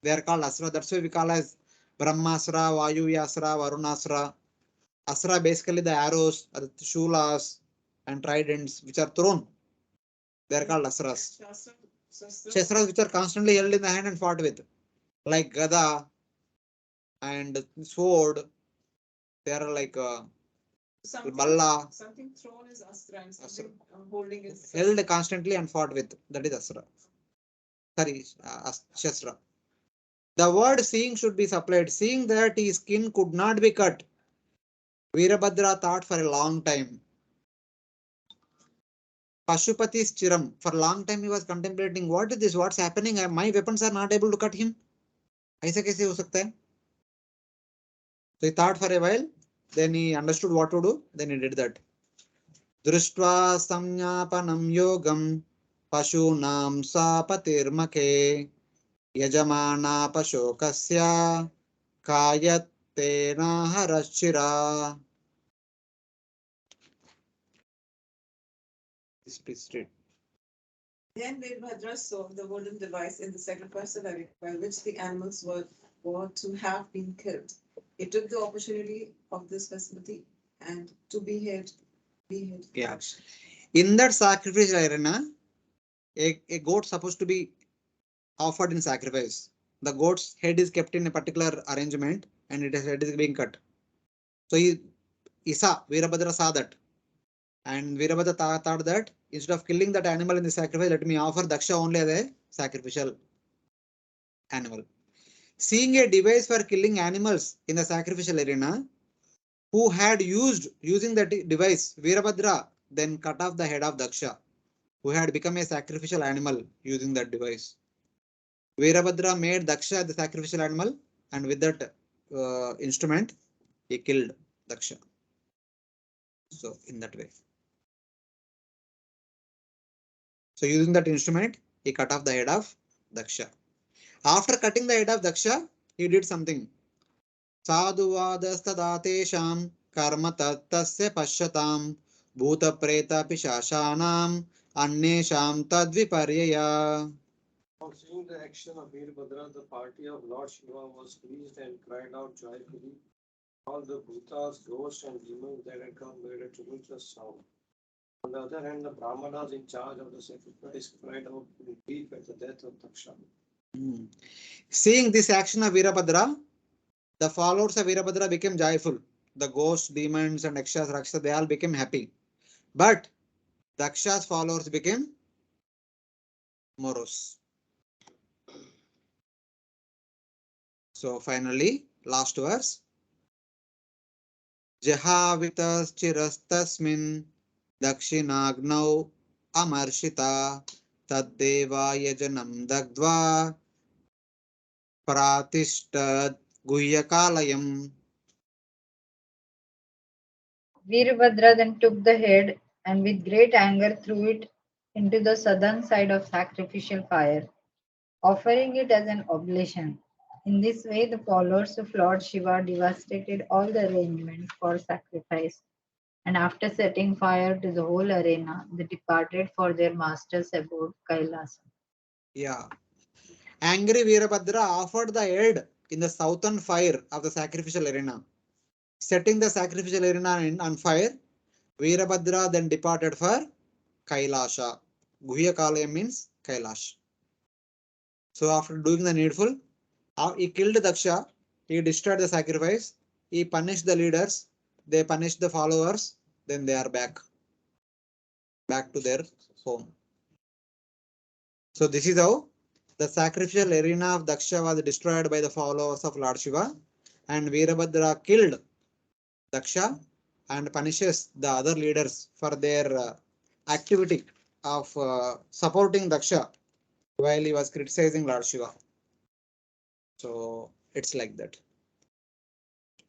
They are called asra. That's why we call as Brahmasra, Vayuyasra, Varunasra. Asra basically the arrows, the shulas and tridents which are thrown. They are called asras. Shastras which are constantly held in the hand and fought with, like gada and sword. They are like balla.
Something thrown is astra and something holding is
Held constantly and fought with. That is asra. Sorry, shastra. The word seeing should be supplied. Seeing that his skin could not be cut, Virabhadra thought for a long time. Pashupati's chiram. For a long time he was contemplating, what is this? What's happening? My weapons are not able to cut him. ऐसा कैसे हो सकता है? So he thought for a while. Then he understood what to do. Then he did that. Drishtva samyapanam yogam pashunam sapatirmake yajamana pashokasya kayatena harashira.
Then Virabhadra saw the wooden device in the sacrificial area by which the animals were to have been killed. He took the opportunity of this facility and to behead.
Yeah. In that sacrifice arena, a goat supposed to be offered in sacrifice. The goat's head is kept in a particular arrangement and its head is being cut. So Virabhadra saw that. And Virabhadra thought that instead of killing that animal in the sacrifice, let me offer Daksha only as a sacrificial animal. Seeing a device for killing animals in the sacrificial arena, who had using that device, Virabhadra then cut off the head of Daksha, who had become a sacrificial animal using that device. Virabhadra made Daksha the sacrificial animal, and with that instrument, he killed Daksha. So in that way. So using that instrument, he cut off the head of Daksha. After cutting the head of Daksha, he did something. Sadhuvadasthadatesham karma tattasya pashyatam bhuta preta pishashanam annesham tadviparyaya.
On seeing the action of Virabhadra, the party of Lord Shiva was pleased and cried out joyfully. All the bhutas, ghosts, and demons that had come made a tumultuous sound. On the other hand, the Brahmanas in charge of the sacrifice cried out in grief at the death of Daksha.
Seeing this action of Virabhadra, the followers of Virabhadra became joyful. The ghosts, demons, and Yakshas, Rakshas, they all became happy. But Daksha's followers became morose. So finally, last verse. Jahavitas chirastasmin dakshinagnav amarshita taddeva yajanam dagdva pratishtad guhyakalayam.
Virabhadra then took the head and with great anger threw it into the southern side of sacrificial fire, offering it as an oblation. In this way, the followers of Lord Shiva devastated all the arrangements for sacrifice, and after setting fire to the whole arena, they departed for their master's abode, Kailasa.
Yeah. Angry Virabhadra offered the head in the southern fire of the sacrificial arena. Setting the sacrificial arena on fire, Virabhadra then departed for Kailasha. Guhyakalaya means Kailash. So after doing the needful, he killed Daksha, he destroyed the sacrifice, he punished the leaders, they punished the followers, then they are back to their home. So this is how the sacrificial arena of Daksha was destroyed by the followers of Lord Shiva, and Virabhadra killed Daksha and punishes the other leaders for their activity of supporting Daksha while he was criticizing Lord Shiva. So it's like that.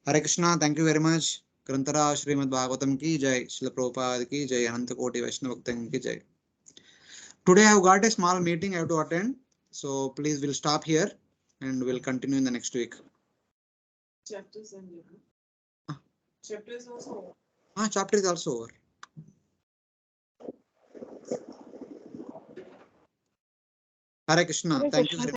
Hare Krishna, thank you very much. Grantara Srimad Bhagavatam ki jai, Srila Prabhupada ki jai, Ananta Koti Vaishnava Bhaktan ki jai. Today I have got a small meeting I have to attend, so please we'll stop here and we'll continue in the next week.
Chapters and chapters also.
Chapter is also over. Hare Krishna, thank you very much.